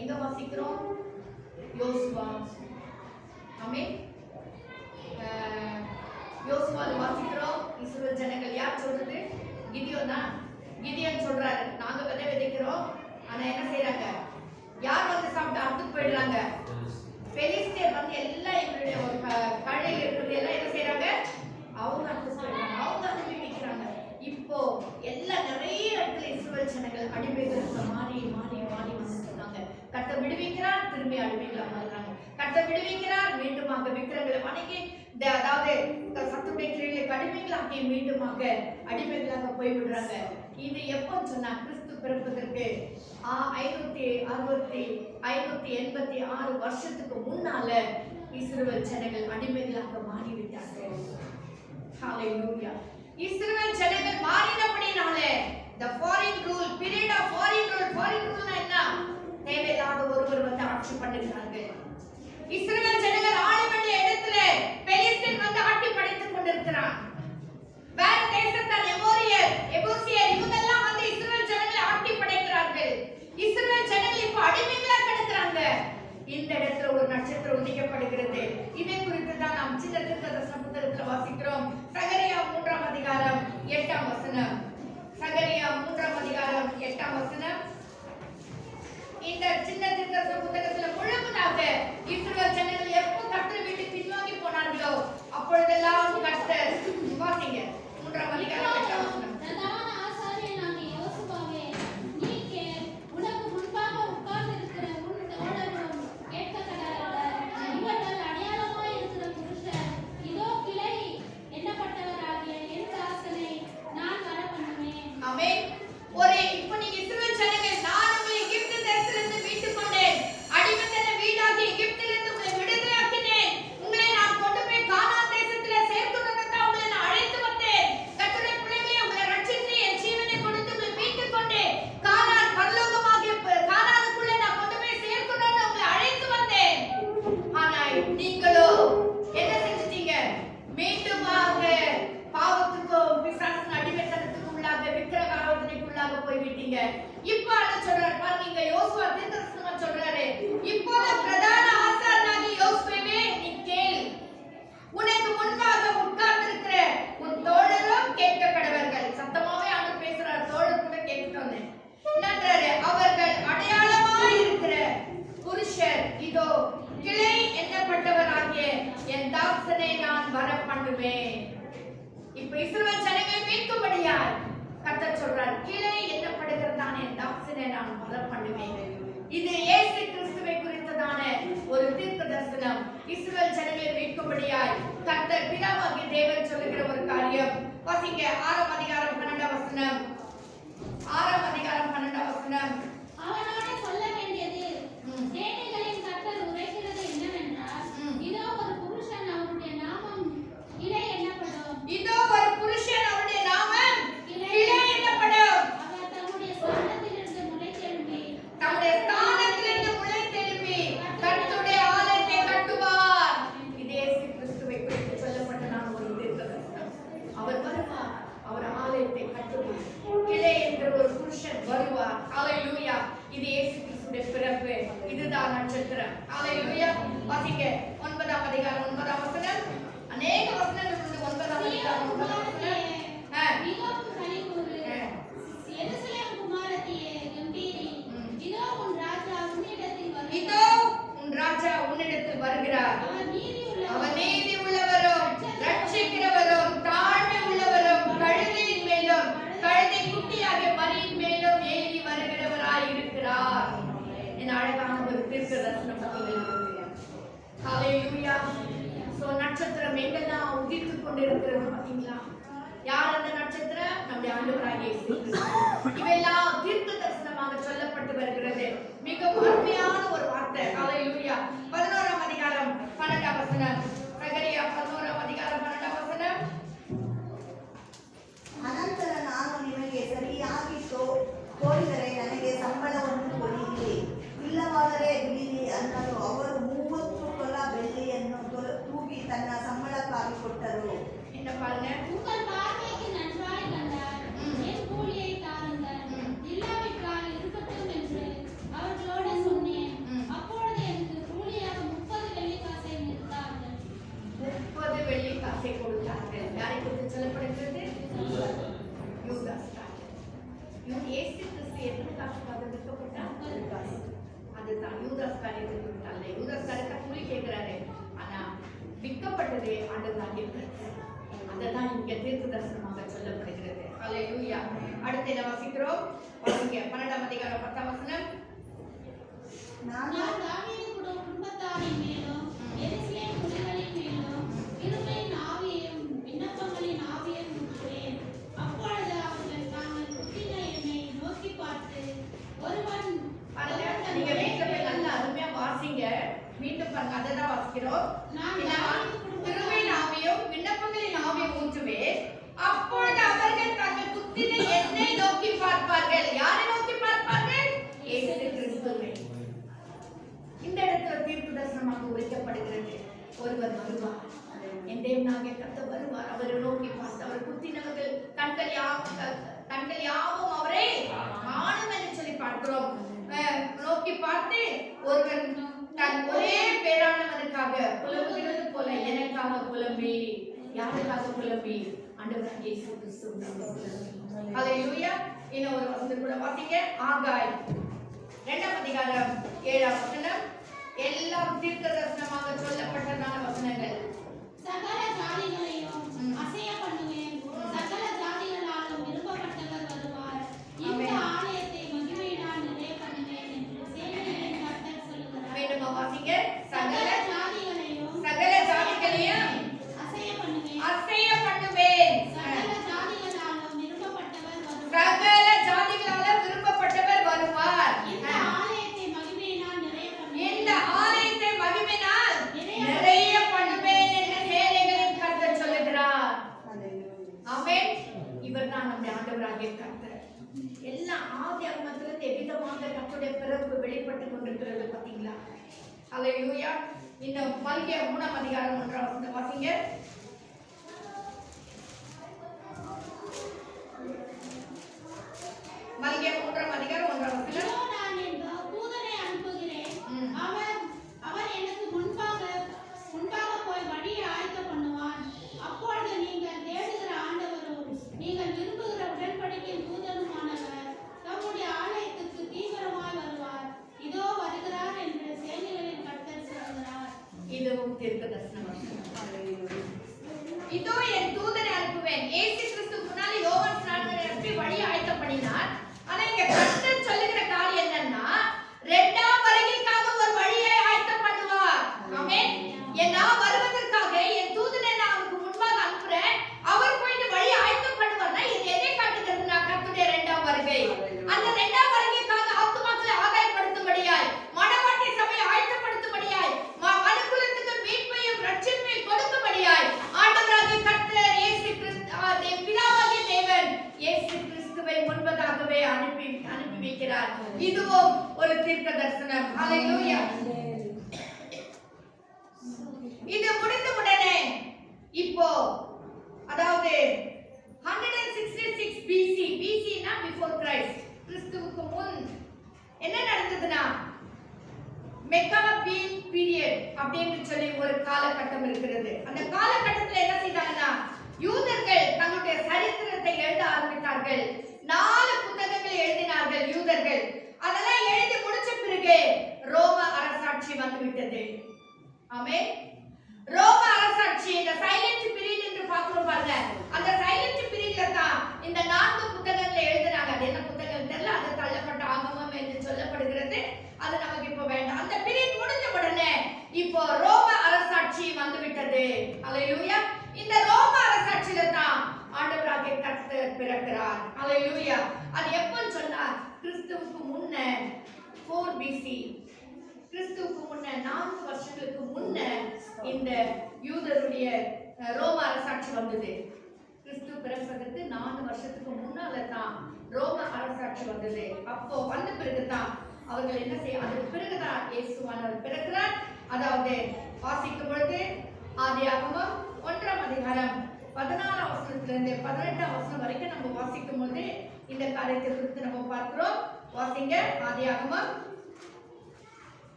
எங்க வாசிக்கிறோம்? யோசுவா. ஆமென். யோசுவால வாசிக்கிறோம். இஸ்ரவேல் ஜனங்கள் யார் சொல்றது? கிதியோன் சொல்றாரு, நாங்க விதை விதைக்கிறோம், ஆனா என்ன செய்யறாங்க? யார் வந்து சாப்பிட்டு அறுத்து போயிடுறாங்க? பெலிஸ்தேர் வந்து எல்லாம் எங்களுடைய கழையில் இருக்கிறது எல்லாம் என்ன செய்யறாங்க? அவங்க அறுத்து போயிடுறாங்க, அவங்க அனுபவிக்கிறாங்க. இப்போ எல்லாம் நிறைய இடத்துல இஸ்ரவேல் ஜனங்கள் அடிமைகளுக்கு மாறி மாறி மாறி வந்துருக்காங்க. கர்த்தர் விடுவிக்கிறார், திரும்பி அடிமைகளா மாறுறாங்க. கர்த்தர் விடுவிக்கிறார், மீண்டுமாக விக்கிரங்களை வணங்கி அதாவது சத்துடைய கீழே அடிமைகளாகி மீண்டுமாக அடிமைகளாக போய்விடுறாங்க. இது எப்போ சொன்னா, கிறிஸ்து பிறப்பதற்கு 586 வருஷத்துக்கு முன்னால இஸ்ரவேல் ஜனங்கள் அடிமைகளாக மாறிவிட்டார்கள். ஹalleluya. இஸ்ரவேல் ஜனங்கள் மாறினபடினாலே the foreign rule, period of foreign rule என்ன? தேவையில்லாத ஒருவர் வந்து ஆட்சி பண்ணுகிறார்கள். இஸ்ரவேல் ஜனங்கள் ஆள வேண்டிய இடத்துல பெலிஸ்தீன் வந்து ஆட்சி படைத்துக் கொண்டிருக்கிறான். வேற தேசத்தால் எபூசியர் இவங்கெல்லாம் வந்து இஸ்ரவேல் ஜனங்களை ஆட்சி படைக்கிறார்கள். இஸ்ரவேல் ஜனங்கள் இப்ப அடிமைகளா கிடக்குறாங்க. இந்த இடத்துல ஒரு நட்சத்திரம் உதிக்கப்படுகிறது. இதை குறித்து தான் நாம் சின்ன தீர்க்கதரிசன புத்தகத்துல வாசிக்கிறோம். சகரியா 3ஆம் அதிகாரம் 8ஆம் வசனம். சகரியா 3ஆம் அதிகாரம் 8ஆம் வசனம். இந்த சின்ன தீர்க்கதரிசன புத்தகத்துல முழுவதாக இஸ்ரவேல் ஜனங்கள் எப்போ கர்த்தரை விட்டு பின்வாங்கி போனார்களோ அப்பொழுதெல்லாம் கர்த்தர், வாசிங்க 3ஆம் அதிகாரம் 8ஆம் வசனம். பிரதான ஆசாரியனாகிய யோசுவாவே, நீ கேள், உனக்கு முன்பாக உட்கார்ந்திருக்கிற உன் தோழரும் கேட்கக்கடவர்கள். இவர்கள் அடையாளமாய் இருக்கிற புருஷர், இதோ கிளை எண்ணப்பட்டவராகிய என் தாசனை நான் வரப்பண்ணுவேன். ஆமென். இப்போ நீங்க இஸ்ரவேல் ஜனங்கள், நான் உங்களை எகிப்து தேசத்திலிருந்து மீட்டுக் கொண்டேன், அடிமைத்தன வீடாகிய எகிப்திலிருந்து உங்களை விடுதலையாக்கினேன், உங்களை நான் கொண்டு போய் கானான் தேசத்திலே சேர்க்கணும்னு தான் உங்களை நான் அழைத்து வந்தேன். கர்த்தருடைய பிள்ளைகளே, உங்களை ரட்சித்து என் ஜீவனை கொடுத்து உங்களை மீட்டுக் கொண்டேன். கானான் பரலோகமாகிய கானானுக்குள்ளே நான் கொண்டு போய் சேர்க்கணும்னு உங்களை அழைத்து வந்தேன். ஆனால் நீங்களோ என்ன செஞ்சிட்டீங்க? மீண்டுமாக பாவத்துக்கும் பிசாசின் அடிமைத்தனத்துக்கு உள்ளாக விக்கிரக ஆராதனைக்குள்ளாக போய்விட்டீங்க. இப்போ என்ன சொல்றாரு பாருங்க, இங்க யோசுவா தீர்க்கதரிசனமா சொல்றாரு, இப்போது பிரதான ஆசாரியனாகிய யோசுவாவே, நீ கேள், உனக்கு முன்பாக உட்கார்ந்திருக்கிற உன் தோழரும் கேட்க கடவர்கள். சத்தமாவே ஆண்டவர் பேசுறார், தோழர் கூட கேட்கட்டோம். என்னன்றாரு? அவர்கள் அடையாளமாய் இருக்கிற புருஷர், இதோ கிளை எண்ணப்பட்டவராகிய என் தாசனை நான் வர பண்ணுவேன். இப்ப இஸ்ரவேல் ஜனங்களை மீட்கும்படியாய் கர்த்தர் சொல்றார், கிளை எண்ணப்படுகிறதான என் தாசனை நான் வர பண்ணுவேன். இது இயேசு கிறிஸ்துவை குறித்ததான ஒரு தீர்க்க தரிசனம். இஸ்ரவேல் ஜனங்களை மீட்கும்படியாய் கர்த்தர் பிதாவாகிய தேவன் சொல்லுகிற ஒரு காரியம். வாசிங்க 6ஆம் அதிகாரம் 12ஆம் வசனம். 6ஆம் அதிகாரம் 12ஆம் வசனம். அவனோட சொல்ல வேண்டியது, சேனைகளின் கர்த்தர் உரைக்கிறது என்னவென்றால், இதோ ஒரு புருஷன், அவருடைய நாமம் கிளை எண்ணப்படும். இதோ ஒரு புருஷன், அவருடைய நாமம் கிளை எண்ணப்படும். அவர் தம்முடைய ஸ்தானத்திலிருந்து முளைத்தெழும்பி கர்த்தருடைய ஆலயத்தை கட்டுவார். இது இயேசு கிறிஸ்துவை குறித்து சொல்லப்பட்டதான ஒரு தீர்க்க தரிசனம். அவர் வருவார், அவர் ஆலயத்தை கட்டுவார். கிளை என்ற ஒரு புருஷன் வருவார். ஹalleluya. இது இயேசு கிறிஸ்துவின் பிறப்பு. இதுதான் நட்சத்திரம். ஹalleluya. வாசிங்க 9ஆம் அதிகாரம் 9ஆம் வசனம். अनेक வசனங்கள் உண்டு. 9ஆம் அதிகாரம் 9ஆம் வசனம். மிகவும் கலிகூறு. எருசலேம் குமாரத்தியே, கம்பீரி. இதோ உன் ராஜா உன்னிடத்தில் வருகிறார். இதோ உன் ராஜா உன்னிடத்தில் வருகிறார். அவர் நீதி உள்ளவரும் ரட்சிக்கிறவரும் தாழ்மை உள்ளவரும் கழுதையின் மேலும் கழுதை குட்டியாகிய மரியின் மேலும் ஏறி வருகிறவராய் இருக்கிறார். என் அழகான ஒரு தீர்க்க தரிசனம் பார்த்தீங்களா? ஹalleluya. சோ நட்சத்திரம் எங்கெல்லாம் உதித்துக் கொண்டிருக்கிறது பார்த்தீங்களா? யார் அந்த நட்சத்திரம்? நம்முடைய ஆண்டவராகிய இயேசு கிறிஸ்து. இவையெல்லாம் தீர்க்க தரிசனமாக சொல்லப்பட்டு விற்கப்பட்டார். அதுதான் யூதாஸ் காரியத்தை விட்டாங்க. யூதாஸ் காரியத்தை கூலி கேட்கிறாரு, ஆனா விற்கப்பட்டது ஆண்டவராக இருக்கிறது. அதுதான் இங்க தீர்க்க தரிசனமாக சொல்லப்படுகிறது. ஹல்லேலூயா. அடுத்து என்ன வாசிக்கிறோம்? வாசிங்க 12ஆம் அதிகாரம் 10ஆம் வசனம். நான் தாவீது குடும்பத்தாரின் மேலும் எருசலேம் குடிகளின் மேலும் கிருபையின் ஆவியையும் விண்ணப்பங்களின் ஆவியையும் ஊற்றுவேன். அப்பொழுது அவர்கள் தாங்கள் குத்தின என்னை நோக்கி பார்த்து ஒருவன் பாருங்க, நீங்க வீட்டுல போய் நல்லா அருமையா வாசிங்க. மீண்டும் பாருங்க, அதை தான் வாசிக்கிறோம். கிருபையின் ஆவியும் விண்ணப்பங்களின் ஆவியும் ஊற்றுவேன். அப்பொழுது அவர்கள் தாங்கள் குத்தின என்னை நோக்கி பார்ப்பார்கள். யாரை நோக்கி பார்ப்பார்கள்? இயேசு கிறிஸ்துவை. இந்த இடத்துல தீர்ப்பு தரிசனமாக உரைக்கப்படுகிறது. ஒருவர் வருவார், என் தேவனாகிய கர்த்தர் வருவார். அவரை நோக்கி பார்த்து அவர் குத்தினவர்கள் கண்கள் யாவும் அவரை காணும் என்று சொல்லி பார்க்கிறோம். நோக்கி பார்த்து ஒருவன் தன் ஒரே பேரானவனுக்காக புலம்புகிறது போல எனக்காக புலம்பி. யாருக்காக புலம்பி? ஆண்டவராகிய இயேசு கிறிஸ்துவுக்காக புலம்பி. ஹல்லேலூயா. இன்னும் ஒரு வசனம் கூட வாசிங்க. ஆகாய் 2ஆம் அதிகாரம் 7ஆம் வசனம். எல்லாம் தீர்க்க தரிசனமாக சொல்லப்பட்டதான வசனங்கள். சகல ஜாதிகளையும் அசைய பண்ணுவேன். சகல ஜாதிகளாலும் விரும்பப்பட்டவர் வருவார். இந்த ஆலயத்தை மகிமையினால் நிறைய பண்ணுவேன் என்று சேனைகளின் கர்த்தர் சொல்லுகிறார். மீண்டும் வாசிங்க. சகல ஜாதிகளையும் அசைய பண்ணுவேன். சகல ஜாதிகளாலும் விரும்பப்பட்டவர் வருவார். சகல ஜாதிகளாலும் விரும்பப்பட்டவர் வருவார். இந்த ஆலயத்தை மகிமையினால் நிறைய பண்ணுவேன். இந்த ஆலயத்தை மகிமையினால் நிறைய பண்ணுவேன் என்று சேனைகளின் கர்த்தர் சொல்லுகிறார். ஆமென். இவர்தான் நம்முடைய ஆண்டவராகிய கர்த்தர். எல்லா ஆதியாகமத்திலிருந்து எவ்விதமாக கர்த்தருடைய பிறப்பு வெளிப்பட்டு கொண்டிருக்கிறது பாத்தீங்களா? ஹல்லேலூயா. இந்த மல்கியா 3ஆம் அதிகாரம் 1ஆம் வசனம் வாசிங்க. மல்கியா 3ஆம் அதிகாரம் 1ஆம் வசனம். இதோ நான் என் தூதனை அனுப்புகிறேன். அவர் எனக்கு முன்பாக போய் வழியை ஆயத்தம் பண்ணுவான். அப்பொழுது நீங்கள் தேடுகிற ஆண்டவரும் நீங்கள் விரும்புகிற உடன்படிக்கையின் தூதனுமானவர் தம்முடைய ஆலயத்துக்கு தீவிரமாய் வருவார். இதோ வருகிறார் என்று சேனைகளின் கர்த்தர் சொல்கிறார். இதுவும் தீர்க்க தரிசன வசனம். இதோ என் தூதனை அனுப்புவேன். இயேசு கிறிஸ்து முன்னால யோவான் ஸ்நானகனை அனுப்பி வழியை ஆயத்தம் பண்ணினார். ஆனா இங்க கர்த்தர் சொல்லுகிற காரியம் என்னன்னா, 2ஆம் வருகைக்காக ஒரு வழியை ஆயத்தம் பண்ணுவார். ஆமென். நான் வருவதற்காக என் தூதனை நான் அவருக்கு முன்பாக அனுப்புறேன். அவர் போயிட்டு வழியை ஆயத்தம் பண்ணுவார்னா இது எதை காட்டுகிறதுனா கர்த்தருடைய 2ஆம் வருகை. அந்த 2ஆம் வருகைக்காக ஆத்துமாக்களை ஆதாயப்படுத்தும்படியாய், மணவாட்டி சபையை ஆயத்தப்படுத்தும்படியாய், மனுக்குலத்துக்கு மீட்பையும் ரட்சிப்பையும் கொடுக்கும்படியாய் ஆண்டவராகிய கர்த்தர் இயேசு கிறிஸ்து பிதாவாகிய தேவன் இயேசு கிறிஸ்துவை முன்பதாகவே அனுப்பி வைக்கிறார். இதுவும் ஒரு தீர்க்க தரிசனம். ஹல்லேலூயா. இது முடிந்த உடனே இப்போ அதாவது 166 BC னா பிஃபோர் கிரைஸ்ட், கிறிஸ்துவுக்கு முன் என்ன நடந்ததுன்னா மெக்காபீன் பீரியட் அப்படின்னு சொல்லி ஒரு காலகட்டம் இருக்கிறது. அந்த காலகட்டத்தில் என்ன செய்தாங்கன்னா யூதர்கள் தங்களுடைய சரித்திரத்தை எழுத ஆரம்பித்தார்கள். 4 புத்தகங்களை எழுதினார்கள் யூதர்கள். அதெல்லாம் எழுதி முடிச்ச பிறகு ரோம அரசாட்சி வந்துவிட்டது. ஆமென். ரோம அரசாட்சி இந்த சைலண்ட் பீரியட் என்று பார்க்கிறோம் பாருங்க. அந்த சைலண்ட் பீரியட்ல தான் இந்த 4 புத்தகங்களை எழுதினாங்க. அது என்ன புத்தகம் தெரியல, அது தள்ளப்பட்ட ஆகமம் என்று சொல்லப்படுகிறது. அது நமக்கு இப்போ வேண்டாம். அந்த பீரியட் முடிஞ்ச உடனே இப்போ ரோம அரசாட்சி வந்துவிட்டது. ஹல்லேலூயா. இந்த ரோம அரசாட்சியில தான் ஆண்டவராகிய கர்த்தர் பிறக்கிறார். ஹல்லேலூயா. அது எப்பன்னு சொன்னா கிறிஸ்துவுக்கு முன்ன 4 BC, கிறிஸ்துவுக்கு முன்ன 4 வருஷங்களுக்கு முன்ன இந்த யூதருடைய ரோம அரசாட்சி வந்தது. கிறிஸ்து பிறப்பதற்கு 4 வருஷத்துக்கு முன்னால தான் ரோம அரசாட்சி வந்தது. அப்போ வந்த பிறகுதான் அவர்கள் என்ன செய்ய, அதுக்கு பிறகுதான் இயேசுவானவர் பிறக்கிறார். அதாவது வாசிக்கும் பொழுது ஆதியாகமம் 1ஆம் அதிகாரம் 16ஆம் வசனத்திலிருந்து 18ஆம் வசனம் வரைக்கும் நம்ம வாசிக்கும் போது இந்த காரியத்தை குறித்து நம்ம பார்க்கிறோம். வாசிங்க. ஆதியாகமம்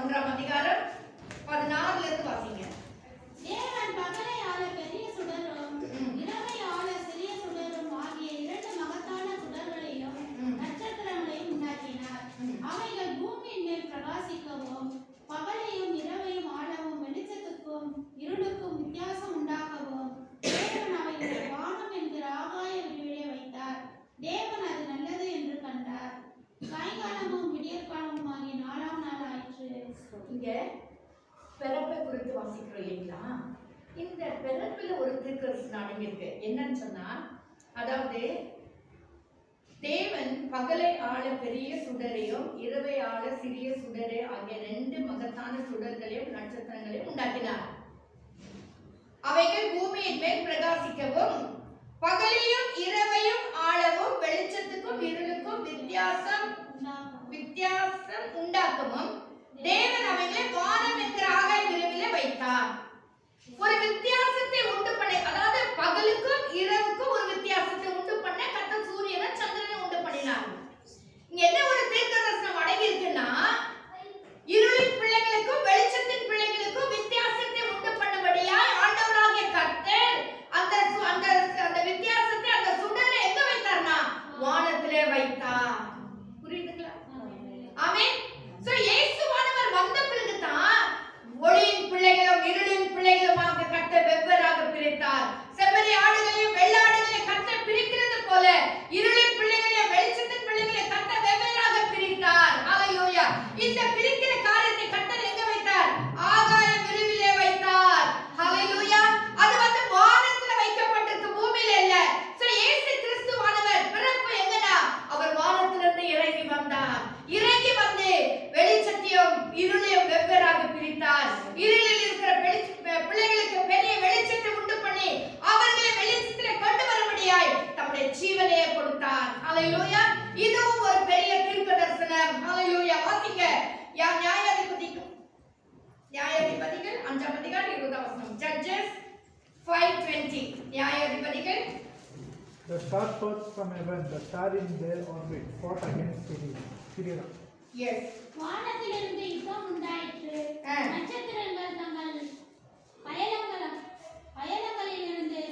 1ஆம் அதிகாரம் 16ல இருந்து வாசிங்க. தேவன் பகலை ஆள பெரிய சுடரும் இரவை ஆள சிறிய சுடரும் ஆகிய 2 மகத்தான சுடர்களையும் நட்சத்திரங்களையும் உண்டாக்கினார். இங்க பிறப்பை குறித்து வாசிக்கிறோம் இல்லைங்களா? இந்த பிறப்பில் ஒரு தீர்க்கதரிசனம் அடங்கியிருக்கு. என்னன்னு சொன்னா, அதாவது தேவன் பகலை ஆள பெரிய சுடரையும் இரவை ஆள சிறிய சுடரை ஆகிய 2 மகத்தான சுடர்களையும் நட்சத்திரங்களையும் உண்டாக்கினார். அவைகள் பூமியின் மேல் பிரகாசிக்கவும் பகலையும் இரவையும் ஆளவும் வெளிச்சத்துக்கும் இருளுக்கும் வித்தியாசம் உண்டாக்கவும் தேவன் அவைகளை வானம் என்கிற ஆகாய விரிவிலே வைத்தார். ஒரு வித்தியாசத்தை உண்டு பண்ண, அதாவது பகலுக்கும் இரவுக்கும் ஒரு வித்தியாசத்தை உண்டு பண்ண கர்த்தர் சூரியனை சந்திரனை உண்டு பண்ணினார். இங்க என்ன ஒரு தீர்க்கதரிசனம் அடங்கி இருக்குன்னா, இருளின் பிள்ளைகளுக்கும் வெளிச்சத்தின் பிள்ளைகளுக்கும் வித்தியாசத்தை உண்டு பண்ணும்படியாய் ஆண்டவராகிய கர்த்தர் அந்த வித்தியாசத்தை, அந்த சுடரை எங்க வைத்தார்னா வானத்திலே வைத்தார். புரியுதுங்களா? ஆமென். சோ இயேசுவானவர் வந்த பிறகு தான் ஒளியின் பிள்ளைகளும் இருளின் பிள்ளைகளுமாக கர்த்தர் வெவ்வேறாக பிரித்தார். செம்மறி ஆடுகளையும் வெள்ளாடுகளையும் கர்த்தர் பிரிக்கிறது போல இருளின் பிள்ளைகளையும் வெளிச்சத்தின் பிள்ளைகளையும் கர்த்தர் வெவ்வேறாக பிரித்தார். ஹalleluya. இந்த பிரிக்கிற காரியத்தை கர்த்தர் எங்க வைத்தார்? ஆகாய விரிவிலே வைத்தார். ஹalleluya. அது வந்து வானத்துல வைக்கப்பட்டிருக்கு, பூமியில இல்ல. சோ இயேசு கிறிஸ்துவானவர் பிறப்பு எங்கனா அவர் வானத்திலிருந்து இறங்கி வந்தார். இறங்கி வந்து வெளிச்சத்தையும் இருளையும் வெவ்வேறாக பிரித்தார். இருளில் இருக்கிற பிள்ளைகளுக்கு பெரிய வெளிச்சத்தை உண்டு பண்ணி அவர்களை வெளிச்சத்திலே கொண்டு வரும்படியாய் தம்முடைய ஜீவனையை கொடுத்தார். ஹalleluya. இதுவும் ஒரு பெரிய தீர்க்கதரிசனம். ஹalleluya. வாசிங்க நியாயாதிபதிகள் 5ஆம் அதிகாரம் 20ஆம் வசனம். Judges 5:20. நியாயாதிபதிகள். The stars first from heaven, the star in their orbit, fought against Syria. Yes. வானத்திலிருந்து யுத்தம் உண்டாயிற்று. நட்சத்திரங்கள் தங்கள் அயலங்களிலிருந்து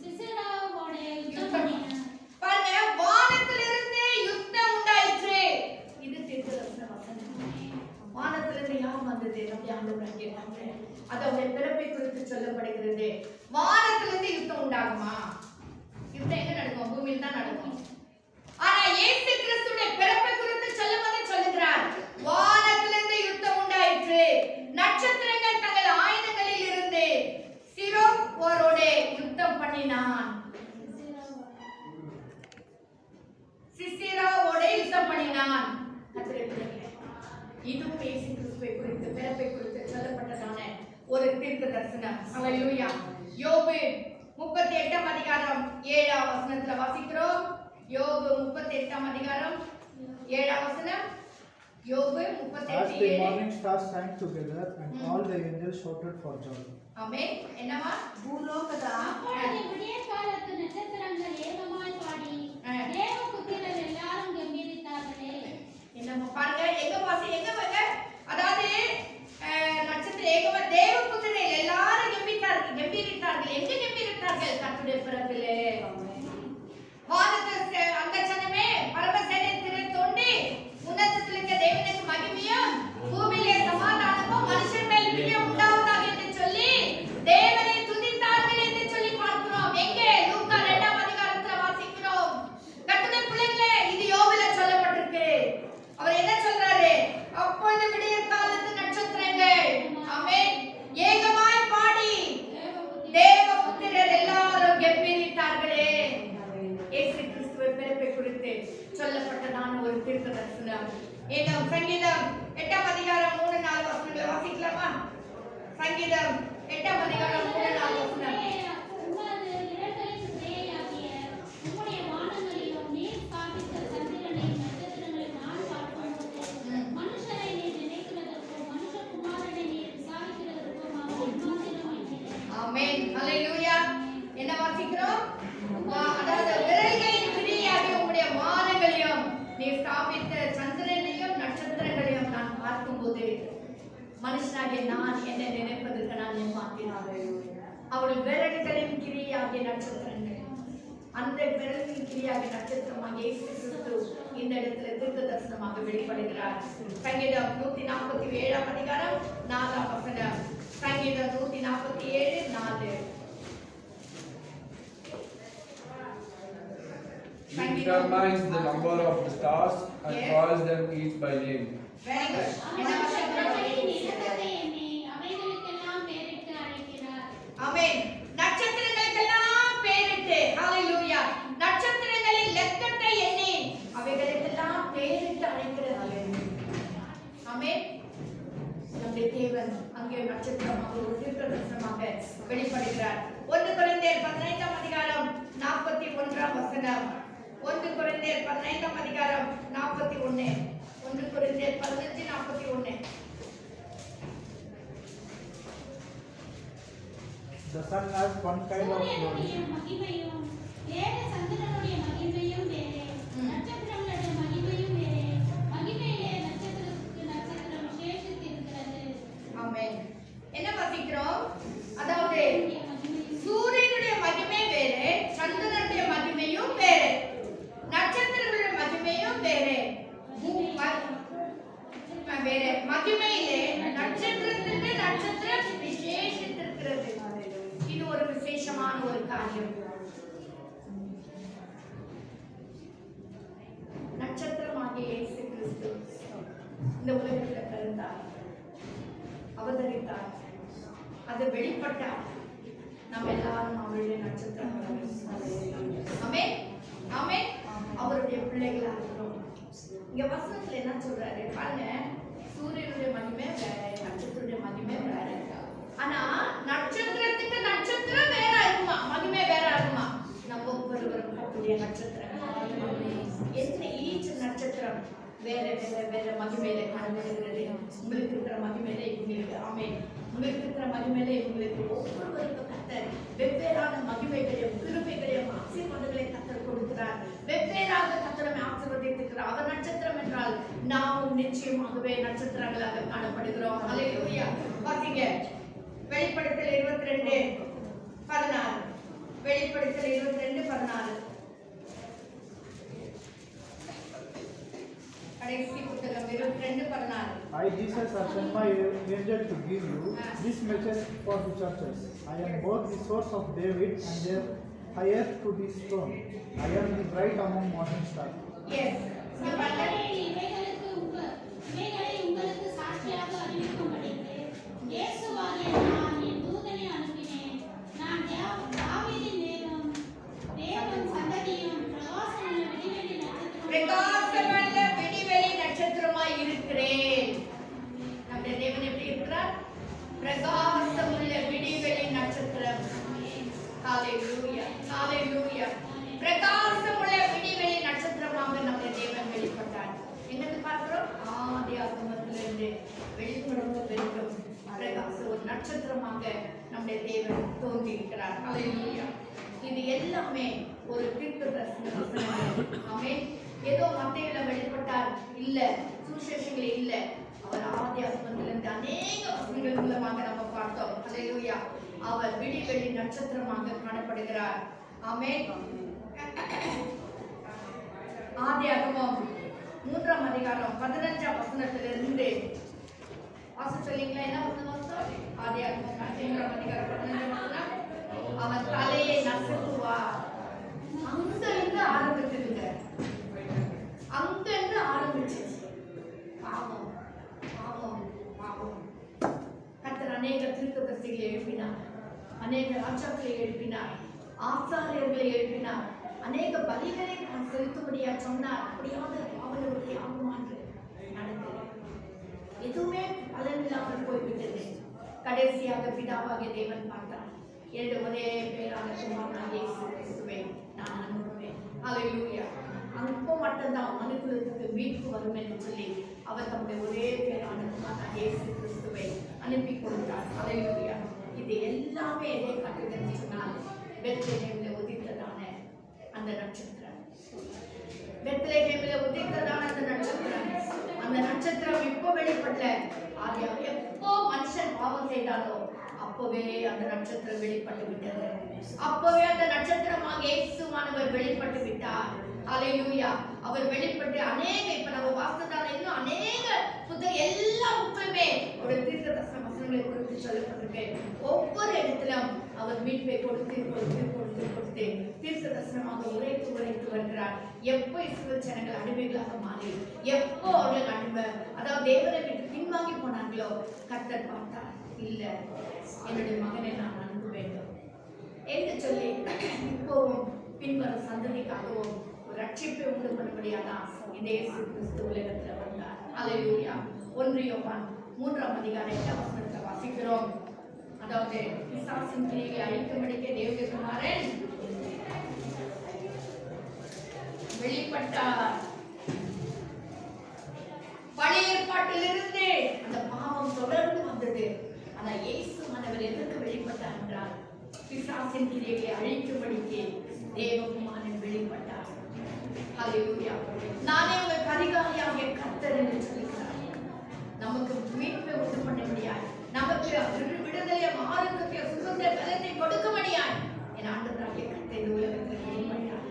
சிசிராவோடு யுத்தம் பண்ணின. பாருங்க, வானத்திலிருந்து யுத்தம் உண்டாயிற்று. இது தீர்க்கதரிசன வசனம். வானத்திலிருந்து யார் வந்தது? நம்முடைய ஆண்டவர் கேட்டாங்க. அது அவருடைய பிறப்பை குறித்து சொல்லப்படுகிறது. வானத்திலிருந்து யுத்தம் உண்டாகுமா? யுத்தம் எங்க நடக்கும்? பூமியில் தான் நடக்கும். ஆனா இயேசு கிறிஸ்துவின் பிறப்பை குறித்து சொல்லும்போது சொல்லுகிறார், வானத்திலிருந்து யுத்தம் உண்டாயிற்று. நட்சத்திரங்கள் தங்கள் ஆயுதங்களில் இருந்து சிரோவோரோட யுத்தம் பண்ணினான். சிசிராவோட யுத்தம் பண்ணினான். இதுவும் இயேசு கிறிஸ்துவை குறித்து பிறப்பை குறித்து சொல்லப்பட்டதான ஒரு தீர்க்க தரிசனம். ஹalleluya. யோபு 38ஆம் அதிகாரம் 7ஆம் வசனத்துல வாசிக்கிறோம். யோபு 38ஆம் அதிகாரம் 7ஆம் வசனம். யோபு 38:7. As the morning stars sang together and all the angels shouted for joy. ஆமென். என்னவா? ಭೂಲೋಕದ அப்பொழுது விடியற்காலத்து நட்சத்திரங்கள் ஏகமாய் பாடி தேவபுத்திரர் எல்லாரும் கம்பீரித்தார்களே. என்னமா பாருங்க, எங்க வாங்க, அதாவது நட்சத்திர ஏகமா தேவபுத்திரர் எல்லாரும் கம்பீரித்தார்கள். எங்க கம்பீரித்தார்கள்? கர்த்தருடைய பிறப்பிலே. வானத்து அந்த சனமே பரமசேனை திரை தோண்டி உன்னதத்தில் இருக்க தேவனுக்கு மகிமையும் பூமியிலே சமாதானமும் மனுஷன் மேல் பிரியம் உண்டாவதாக என்று சொல்லி தேவனை துதித்தார்கள் என்று சொல்லி பார்க்கிறோம். எங்கே? லூக்கா 2ஆம் அதிகாரத்துல வாசிக்கிறோம். கர்த்தருடைய பிள்ளைகளே, இது யோபுல சொல்லப்பட்டிருக்கு. அவர் என்ன சொல்றாரு? அப்பொழுது விடியற் காலத்து நட்சத்திரங்கள் ஆமென் ஏகமாய் பாடி தேவபுத்திரர் எல்லாரும் கம்பீரித்தார்களே. இயேசு கிறிஸ்துவின் பிறப்பை குறித்து சொல்லப்பட்டதான ஒரு தீர்க்கதரிசனம். இன்னும் சங்கீதம் 8ஆம் அதிகாரம் 3-4 வசனங்களை வாசிக்கலாமா? சங்கீதம் 8ஆம் அதிகாரம் 3-4 வசனம். உமது இரட்டையின் சேயாகிய உம்முடைய வானங்களையும் நீர் ஸ்தாபித்த சந்திரனையும் நட்சத்திரங்களையும் நான் பார்க்கும்போது மனுஷரை நீர் நினைக்கிறதற்கும் மனுஷகுமாரனை நீர் விசாரிக்கிறதற்கும் அவர் மாத்திரமாகிறேன். ஆமென். ஹalleluya. என்ன வாசிக்கிறோம்? அதாவது விரல்களின் கிரியாகிய உம்முடைய வானங்களையும் நீர் ஸ்தாபித்த சந்திரனையும் நட்சத்திரங்களையும் நான் பார்க்கும்போது மனுஷனாகிய நான் என்ன நினைப்பதற்கு நான் ஏமாத்தினார்கள். அவள் விரல்களின் கிரியாகிய நட்சத்திரங்கள், அந்த விரல்களின் கிரியாகிய நட்சத்திரமாக இயேசு கிறிஸ்து இந்த இடத்துல தீர்க்க தரிசனமாக வெளிப்படுகிறார். சங்கீதம் 147ஆம் அதிகாரம் 4ஆம் வசனம். சங்கீதம் 147:4. Thank you. determines the number of the stars and Yes. calls them each by name. Very good. என்ன வாசிக்கிறோம்? நட்சத்திரங்களின் இனத்தை எண்ணி அவைகளுக்கெல்லாம் பெயரிட்டு அழைக்கிறார். ஆமென். நட்சத்திரங்களுக்கெல்லாம் பேரிட்டு, ஹalleluya. நட்சத்திரங்களின் லெக்கத்தை எண்ணி அவைகளுக்கெல்லாம் பேரிட்டு அழைக்கிறார். ஆமென். நம்முடைய தேவன் அங்கே நட்சத்திரமாக ஒரு தீர்க்கதரிசனமாக வெளிப்படுகிறார். 1 கொரிந்தியர் 15ஆம் அதிகாரம் 41ஆம் வசனம். 1 கொரிந்தியர் 15ஆம் அதிகாரம் 41. 1 கொரிந்தியர் 15:41. The sun has one kind of glory. சூரியனுடைய மகிமையும் வேறு, சந்திரனுடைய மகிமையும் வேறு, நட்சத்திரங்களுடைய மகிமையும் வேறு. மகிமையிலே நட்சத்திரத்துக்கு நட்சத்திரம் விசேஷித்திருக்கிறது. ஆமென். என்ன வாசிக்கிறோம்? அதாவது சூரியனுடைய மகிமையும் சூரியனுடைய மகிமை வேறு, சந்திரனுடைய மகிமையும் வேறு, நட்சத்திரங்களுடைய மகிமையும் வேறு. வேறு மகிமையிலே நட்சத்திரத்துக்கு நட்சத்திரம் விசேஷித்திருக்கிறது. இது ஒரு விசேஷமான ஒரு காரியம். நட்சத்திரமாகிய இயேசு கிறிஸ்து இந்த உலகத்தில் பிறந்தார், அவதரித்தார், அது வெளிப்பட்டார். நம்ம எல்லாரும் அவருடைய நட்சத்திரங்கள். ஆமென், ஆமென். அவருடைய பிள்ளைகளா இருக்கிறோம். இங்க வசனத்துல என்ன சொல்றாரு பாருங்க, சூரியனுடைய மகிமை வேற, நட்சத்திரத்துடைய மகிமை வேற. ஆனா நட்சத்திரத்துக்கு நட்சத்திரம் வேற இருக்குமா, மகிமை வேற இருக்குமா? நம்ம ஒவ்வொருவரும் கர்த்தருடைய நட்சத்திரம். ஈச் நட்சத்திரம் வேற வேற வேற மகிமையில காணப்படுகிறது. உங்களுக்கு இருக்கிற மகிமையில இவங்களுக்கு, ஆமென், உங்களுக்கு இருக்கிற மகிமையில இவங்களுக்கு ஒவ்வொருவருக்கும் கர்த்தர் வெவ்வேறான மகிமைகளையும் கிருபைகளையும் ஆசீர்வாதங்களையும் கர்த்தர் கொடுக்கிறார். வெவ்வேறாக கர்த்தரை ஆசீர்வதித்திருக்கிறார். அவர் நட்சத்திரம் என்றால் நாமும் நிச்சயமாகவே நட்சத்திரங்களாக காணப்படுகிறோம். ஹல்லேலூயா. பாத்தீங்க, வெளிப்படுத்தல் 22:16. வெளிப்படுத்தல் 22:16. கடைசி புத்தகம் 22:16. I, Jesus, have sent my angel to give you this message for the churches. I am both the source of David and their heir to his throne. I am the bright among morning stars. Yes. இங்க பாருங்க. இவைகளை உங்களுக்கு சாட்சியாக அறிவிக்கும்படிக்கு இயேசுவாகிய நான் என் தூதனை அனுப்பினேன். நான் தாவீதின் தேவன் சந்ததியும் பிரகாசமுள்ள விடிவெள்ளி நட்சத்திரம் பிரகாசமுள்ள விடிவெளி நட்சத்திரமாய் இருக்கிறேன். நம்முடைய தேவன் எப்படி இருக்கிறார்? பிரகாசமுள்ள விடிவெளி நட்சத்திரம். ஹalleluya, ஹalleluya. பிரகாசமுள்ள விடிவெளி நட்சத்திரமாக நம்முடைய தேவன் வெளிப்பட்டார். என்னது பார்க்கிறோம்? ஆதி ஆகமத்திலிருந்து வெளிப்படுத்த வரைக்கும் பிரகாச ஒரு நட்சத்திரமாக நம்முடைய தேவன் தோன்றி இருக்கிறார். ஹalleluya. இது எல்லாமே ஒரு தீர்க்கதரிசன வசனங்கள். ஆமென். ஏதோ மத்தேயுல வெளிப்பட்டார் இல்ல, சுவிசேஷங்களே இல்ல. அவர் ஆதி ஆகமத்திலிருந்து அநேக வசனங்கள் மூலமாக நம்ம பார்த்தோம். ஹalleluya. அவர் விடிவெளி நட்சத்திரமாக காணப்படுகிறார். ஆமென். ஆதியாகமம் 3ஆம் அதிகாரம் 15ஆம் வசனத்திலிருந்து வாசிச்சீங்களா? என்ன வசனம்? ஆதியாகமம் 3ஆம் அதிகாரம் 15ஆம் வசனம். அவன் தலையை நசுக்குவார். அங்க இருந்து ஆரம்பிச்சதுங்க, அங்க இருந்து ஆரம்பிச்சு பாவம் பாவம் பாவம். கர்த்தர் அநேக தீர்க்கதரிசிகளை எழுப்பினார், அநேக ராஜாக்களை எழுப்பினார், ஆசாரியர்களை எழுப்பினார், அநேக பலிகளை செலுத்தும்படியா சொன்னார். அப்படியாவது பாவலவர்த்தி ஆகுமாறு நடந்தது. எதுவுமே பலனில்லாமல் போய்விட்டது. கடைசியாக பிதாவாகிய தேவன் பார்த்தார். என்னுடைய ஒரே பேரான குமாரனாகிய இயேசு கிறிஸ்துவை நான் அனுப்புவேன். ஹல்லேலூயா. அப்போ மட்டும்தான் மனுக்குலத்துக்கு மீட்பு வரும் என்று சொல்லி அவர் தம்முடைய ஒரே பேரான குமாரனாகிய இயேசு கிறிஸ்துவை அனுப்பி கொடுத்தார். ஹல்லேலூயா. இது எல்லாமே எதை காட்டுதுன்னு சொன்னால் பெத்லகேமிலே உதித்ததான அந்த நட்சத்திரம். பெத்லகேமிலே உதித்ததான அந்த நட்சத்திரம். அந்த நட்சத்திரம் இப்போ வெளிப்படல. அது எப்போ மனுஷன் பாவம் செய்தாலோ அப்பவே அந்த நட்சத்திரம் வெளிப்பட்டு விட்டது. அப்பவே அந்த நட்சத்திரமாக இயேசுவானவர் வெளிப்பட்டு விட்டார். ஹல்லேலூயா. அவர் வெளிப்பட்டு அநேக, இப்ப நம்ம வாசதான இன்னும் அநேக எல்லா புத்தகமே ஒரு தீர்க்கதரிசன வசனங்களை குறித்து சொல்லப்பட்டிருக்கு. ஒவ்வொரு இடத்திலும் அவர் மீட்பை கொடுத்து கொடுத்து கொடுத்து கொடுத்து தீர்க்கதரிசனமாக உரைத்து உரைத்து வருகிறார். எப்போ இஸ்ரவேல் ஜனங்கள் அடிமைகளாக மாறி எப்போ அவர்கள் அதாவது தேவனை விட்டு பின்வாங்கி போனாங்களோ கர்த்தர் பார்த்தார், இல்ல என்னுடைய மகனை நான் அனுப்ப வேண்டும் என்று சொல்லி இப்போவும் பின்வரும் சந்ததிக்காகவும் ஒரு ரட்சிப்பை உண்டு பண்ணும்படியாதான் இந்த இயேசு கிறிஸ்து உலகத்தில் வந்தார். அல்லேலூயா. 1 யோவான் 3ஆம் அதிகாரம் 8ஆம் வசனத்தை வாசிக்கிறோம். அதாவது பிசாசின் கிரியைகளை அழிக்கும்படிக்க தேவகுமாரன் வெளிப்பட்டார். பழைய ஏற்பாட்டிலிருந்து அந்த பாவம் தொடர்ந்து வந்தது. ஆனா இயேசுவானவர் எதற்கு வெளிப்பட்டார் என்றால் பிசாசின் கிரியைகளை அழிக்கும்படிக்கு தேவகுமாரன் வெளிப்பட்டார். அல்லேலூயா. நானே உங்கள் பரிகாரியாகிய கர்த்தர் என்று சொல்லுகிறார். நமக்கு மீட்பை உண்டு பண்ண முடியாது, நமக்கு விடுதலை ஆரோக்கிய சுதந்திர பலத்தை கொடுக்க முடியாது. என் ஆண்டவராகிய கர்த்தர் இந்த உலகத்தில் வெளிப்பட்டார்.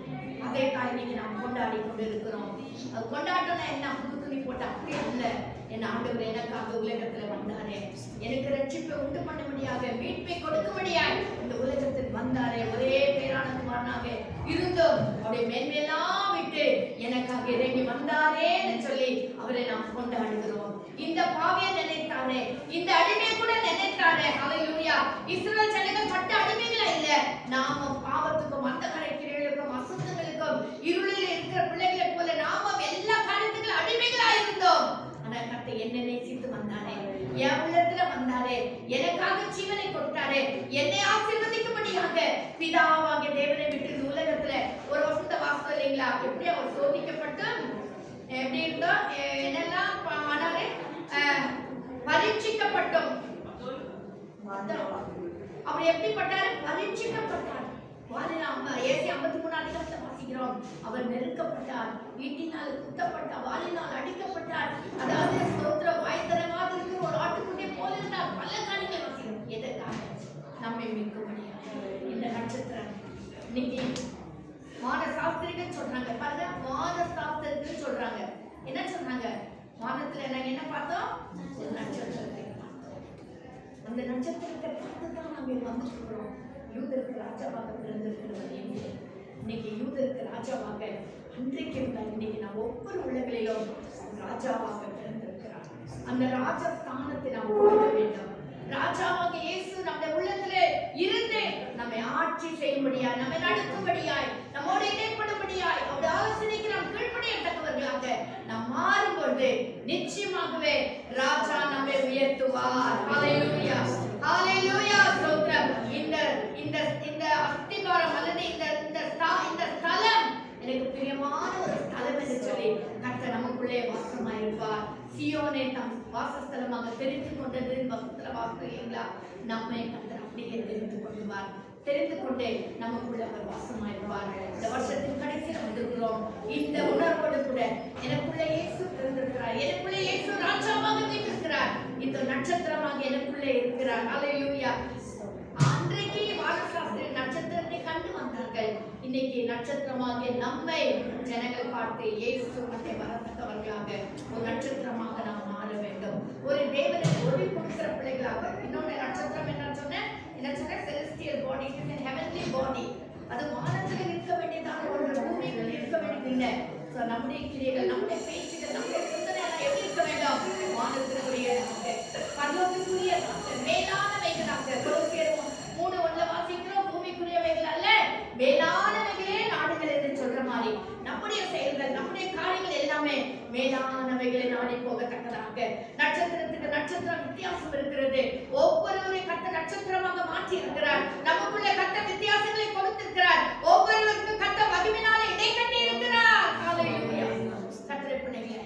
அதே தான் நீங்க நாம் கொண்டாடி கொண்டிருக்கிறோம். அது கொண்டாட்டம்னா என்ன, புது துணி போட்ட அப்படி அல்ல. என் ஆண்டவர் எனக்காக உலகத்துல வந்தாரே, எனக்கு ரட்சிப்பை உண்டு பண்ண முடியாது, மீட்பை கொடுக்க முடியாது, இந்த உலகத்தில் வந்தாரே, ஒரே பேரான குமாரனாக இருந்தோம் அவருடைய மேன்மையெல்லாம் விட்டு எனக்காக இறங்கி வந்தாரேன்னு சொல்லி அவரை நாம் கொண்டாடுகிறோம். இந்த பாவியை நினைத்தாரே, இந்த அடிமை கூட நினைத்தாரே. அல்லேலூயா. இஸ்ரவேல் ஜனங்கள் பட்ட அடிமைகளா இல்ல, நாம பாவத்துக்கும் அந்த கரைக்கிறவர்களுக்கும் அசுத்தங்களுக்கும் இருளில் இருக்கிற பிள்ளைகளை போல நாமும் எல்லா காரியத்துக்கும் அடிமைகளா இருந்தோம். ஆனா கர்த்தர் என்னை நேசித்து வந்தாரே, என் உள்ளத்துல வந்தாரே, எனக்காக ஜீவனை கொடுத்தாரே, என்னை ஆசீர்வதிக்கும்படியாக பிதாவாகிய தேவனை விட்டு இந்த உலகத்துல ஒரு வசனத்தை வாசித்தோம் இல்லைங்களா? எப்படி அவர் சோதிக்கப்பட்டு எப்படி இருந்தோம், என்னெல்லாம் ஆனாரு, பரீட்சிக்கப்பட்டோம். அவர் எப்படிப்பட்டாரு? பரீட்சிக்கப்பட்டார். ஏசி 53 அதிகாரத்தை வாசிக்கிறோம். அவர் நெருக்கப்பட்டார், ஈட்டினால் குத்தப்பட்டார், வாளினால் அடிக்கப்பட்டார். அதாவது ஸ்தோத்திர வாய்த்தரமாக இருக்கிற ஒரு ஆட்டுக்குட்டியை போல இருந்தார். பல காரியங்களை வாசிக்கிறோம். எதற்காக? நம்மை மீட்கும்படியாக. இந்த நட்சத்திரம் இன்னைக்கு வான சாஸ்திரிகள் சொல்றாங்க பாருங்க, வான சாஸ்திரத்தில் சொல்றாங்க என்ன சொல்றாங்க? வானத்துல நாங்க என்ன பார்த்தோம்? ஒரு நட்சத்திரத்தை பார்த்தோம். அந்த நட்சத்திரத்தை பார்த்து தான் நாங்க வந்துக்கிறோம். யூதருக்கு ராஜாவாக பிறந்திருக்கிறவர் என்று இன்னைக்கு யூதருக்கு ராஜாவாக அன்றைக்கு இருந்தால் இன்னைக்கு நாம் ஒவ்வொரு உள்ளங்களிலும் ராஜாவாக பிறந்திருக்கிறார். அந்த ராஜா ஸ்தானத்தை நாம் கொடுக்க வேண்டும். ராஜாவாக இயேசு நம்முடைய உள்ளத்திலே இருந்து நம்மை ஆட்சி செய்யும்படியாய், நம்மை நடத்தும்படியாய், நம்மோடு இணைப்படும்படியாய், அவருடைய ஆலோசனைக்கு நாம் கீழ்ப்படியத்தக்கவர்களாக நாம் மாறும்பொழுது நிச்சயமாகவே ராஜா நம்மை உயர்த்துவார். ஹல்லேலூயா, ஹல்லேலூயா. ஸ்தோத்திரம். இந்த அஸ்திபாரம் அல்லது இந்த ஸ்தலம் எனக்கு பிரியமான ஒரு ஸ்தலம் என்று சொல்லி கர்த்தர் நமக்குள்ளே வாசமாயிருப்பார். சியோனை தம் வாசஸ்தலமாக தெரிந்து கொண்டது வசத்துல வாசிக்கிறீங்களா? நம்மை கர்த்தர் அப்படியே தெரிந்து கொள்வார். தெரிந்து கொண்டே நமக்குள்ள அவர் வாசமாயிருப்பார். இந்த வருஷத்தின் கடைசியில் வந்திருக்கிறோம். இந்த உணர்வோடு கூட எனக்குள்ள இயேசு பிறந்திருக்கிறார், எனக்குள்ள இயேசு ராஜாவாக வீட்டிருக்கிறார், இந்த நட்சத்திரமாக எனக்குள்ளே இருக்கிறார். அல்லேலூயா. அன்றைக்கு வானசாஸ்திரி நட்சத்திரத்தை கண்டு வந்தார்கள். இன்னைக்கு நட்சத்திரமாக நம்மை ஜனங்கள் பார்த்து இயேசு மத்தை வரத்தக்கவர்களாக ஒரு நட்சத்திரமாக நாம் மாற வேண்டும். ஒரு தேவனை ஒளி கொடுக்கிற பிள்ளைகளாக. இன்னொன்று நட்சத்திரம் என்ன சொன்னேன்? செலஸ்டியல் பாடி, ஹெவன்லி பாடி. அது வானத்தில் இருக்க வேண்டியதான ஒரு பூமியில் இருக்க வேண்டியதில்லை. நம்முடைய கிரியைகள், நம்முடைய பேச்சுகள், நம்முடைய சிந்தனை எப்படி இருக்க வேண்டும்? வானத்திற்குரியதாக, பரலோகத்திற்குரியதாக, மேலானவைகளாக. கொலோசியர் 3:1 வாசிக்கிறோம், பூமிக்குரியவைகள் அல்ல மேலானவைகளே நாடுகள் என்று சொல்ற மாதிரி நம்முடைய செயல்கள், நம்முடைய காரியங்கள் எல்லாமே மேலானவைகளை நாடி போகத்தக்கதாக. நட்சத்திரத்துக்கு நட்சத்திரம் வித்தியாசம் இருக்கிறது. ஒவ்வொருவரை கர்த்தர் நட்சத்திரமாக மாற்றி இருக்கிறார். நமக்குள்ள கர்த்தர் வித்தியாசங்களை கொடுத்திருக்கிறார். ஒவ்வொருவருக்கும் கர்த்தர் மகிமையினால இடைக்கட்டி இருக்கிறார். ஹல்லேலூயா. கர்த்தர் பிள்ளைகளே,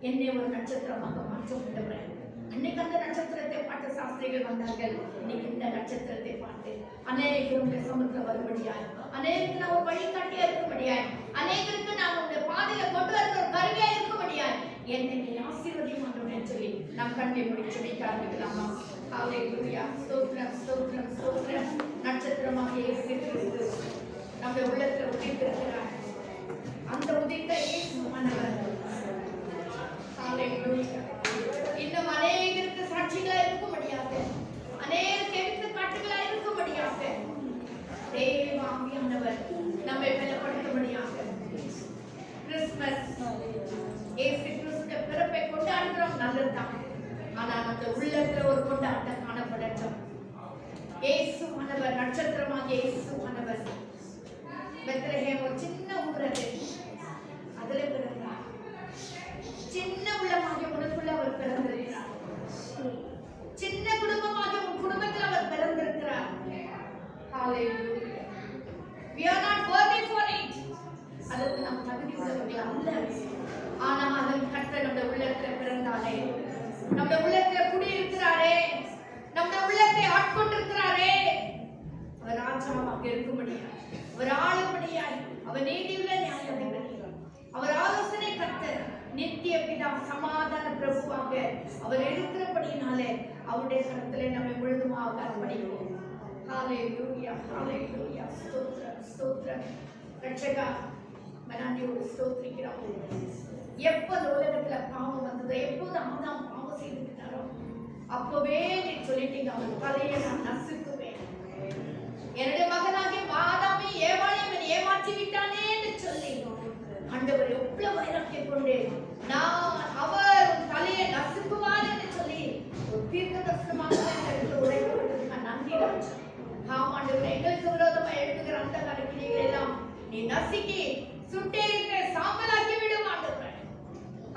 என்னை ஒரு நட்சத்திரமாக மாற்ற முடியவில்லை. அன்னைக்கு அந்த நட்சத்திரத்தை பார்த்த சாஸ்திரிகள் வந்தார்கள். இன்னைக்கு இந்த நட்சத்திரத்தை பார்த்து அநேகருடைய சமூகத்தில் வரும்படியாய், அநேகருக்கு நான் ஒரு வழிகாட்டியா இருக்கும்படியாய், அநேகருக்கு நான் உங்களுடைய பாதையில கொண்டு வர ஒரு கருவியா இருக்கும்படியாய் என்னை ஆசீர்வதியும் ஆண்டவரேன்னு சொல்லி நாம் கண்ணை முடிச்சு வைக்க ஆரம்பிக்கலாமா? ஹல்லேலூயா. ஸ்தோத்திரம், ஸ்தோத்திரம், ஸ்தோத்திரம். நட்சத்திரமாக இயேசு கிறிஸ்து நம்முடைய உள்ளத்தில் உதித்திருக்கிறார். அந்த உதித்த இயேசுவானவர் ஹல்லேலூயா. இன்னும் அநேகருக்கு சாட்சிகளா இருக்கும்படியாக, அநேகருக்கு எடுத்துக்காட்டுகளா இருக்கும்படியாக, தேவ ஆவியானவர் நம்மை பலப்படுத்தும்படியாக சின்ன குடும்பமாக உன் குடும்பத்தில் அவர் பிறந்திருக்கிறார். Hallelujah. We are not worthy for it. அதற்கு நாம் தகுதி உள்ளவர்கள் அல்ல. ஆனாலும் கர்த்தர் நம்முடைய உள்ளத்தில் பிறந்தாரே, நம்முடைய உள்ளத்தில் குடியிருக்கிறாரே, நம்முடைய உள்ளத்தை ஆட்கொண்டிருக்கிறாரே, அவர் ராஜாவாக இருக்கும்படியாய், அவர் ஆளும்படியாய், அவர் நீதியுள்ள நியாயாதிபதி, அவர் ஆலோசனை கர்த்தர், நித்திய பிதா, சமாதான பிரபுவாக அவர் இருக்கிறபடியினாலே அவருடைய கருத்திலே நம்மை முழுதுமாக அர்ப்பணிப்போம். ஹalleluya, ஹalleluya, ஸ்தோத்திரம், ஸ்தோத்திரம். ரட்சகா, மனாண்டியோடு ஸ்தோத்திரிக்கிறோம். எப்போது உலகத்துல பாவம் வந்ததோ, எப்போது ஆதாம் பாவம் செய்துட்டாரோ, அப்பவே நீ சொல்லிட்டீங்க, அவன் தலையை நான் நசுக்குவேன். என்னுடைய மகனாகி ஆதாமை ஏவாளையும் ஏமாற்றி விட்டானே என்று சொல்லி ஆண்டவர் எவ்வளவு வைராக்கியம் கொண்டு நான் அவர் தலையை நசுக்குவார் என்று சொல்லி ஒரு தீர்க்க தரிசனமாக உரைக்கப்பட்டதுக்கு நன்றி ராஜா. ஆமாண்டவரே, எங்களுக்கு விரோதமாக எழுதுகிற அந்த கணக்கினைகள் எல்லாம் நீ நசுக்கி சுட்டெரித்து சாம்பலாக்கி விடும் ஆண்டவரே.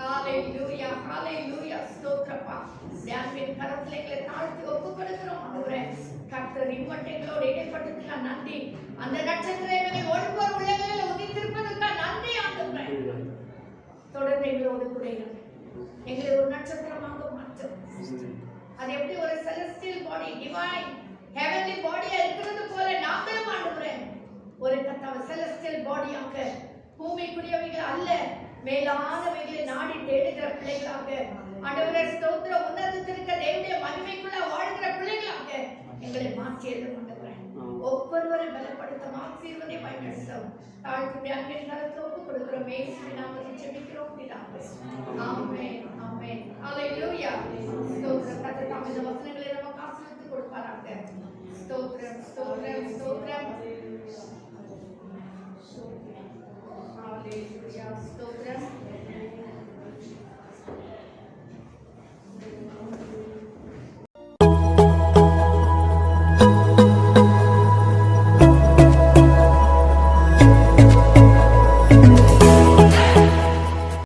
ஹalleluya, ஹalleluya, ஸ்தோத்திரப்பா. தேவனின் கரத்திலே எங்களை தாழ்த்தி ஒப்புக் கொடுக்கிறோம் ஆண்டவரே. கர்த்தர் இம்மட்டைகளோடு இடைப்பட்டதுக்கு நன்றி. அந்த நட்சத்திரங்களை ஒவ்வொரு உள்ளங்களில் உதித்திருப்பதற்கு நன்றி ஆண்டவரே. தொடர்ந்து எங்களோடு கூட எங்களை ஒரு நட்சத்திரமாக மாற்றும். அது எப்படி ஒரு செலஸ்டியல் பாடி, டிவைன் ஹெவன்லி பாடியா இருக்கிறது போல நாங்களும் ஆண்டவரே ஒரு கர்த்தாவை செலஸ்டியல் பாடியாக, பூமிக்குரியவைகள் அல்ல, மேலானவைகளை நாடி தேடுகிற பிள்ளைகளாக ஆண்டவரே ஸ்தோத்திர, உன்னதத்திற்கு தேவனுடைய மகிமைக்குள்ள வாழ்கிற பிள்ளைகளாக எங்களை மாற்றி எழுதும் ஆண்டவரே. ஒவ்வொருவரும் பலப்படுத்தும், ஆசீர்வதை பயன்படுத்தும். தாழ்த்துடைய அன்பின் கரத்தில் ஒப்புக் கொடுக்கிறோம். இயேசுவின் நாமத்தில் ஜெபிக்கிறோம் பிதாவே. ஆமென், ஆமென். ஹalleluya. ஸ்தோத்திரம். கர்த்தர் தாம் இந்த வசனங்களை நமக்கு ஆசீர்வதித்து கொடுப்பாராக. ஸ்தோத்திரம், ஸ்தோத்திரம், ஸ்தோத்திரம்.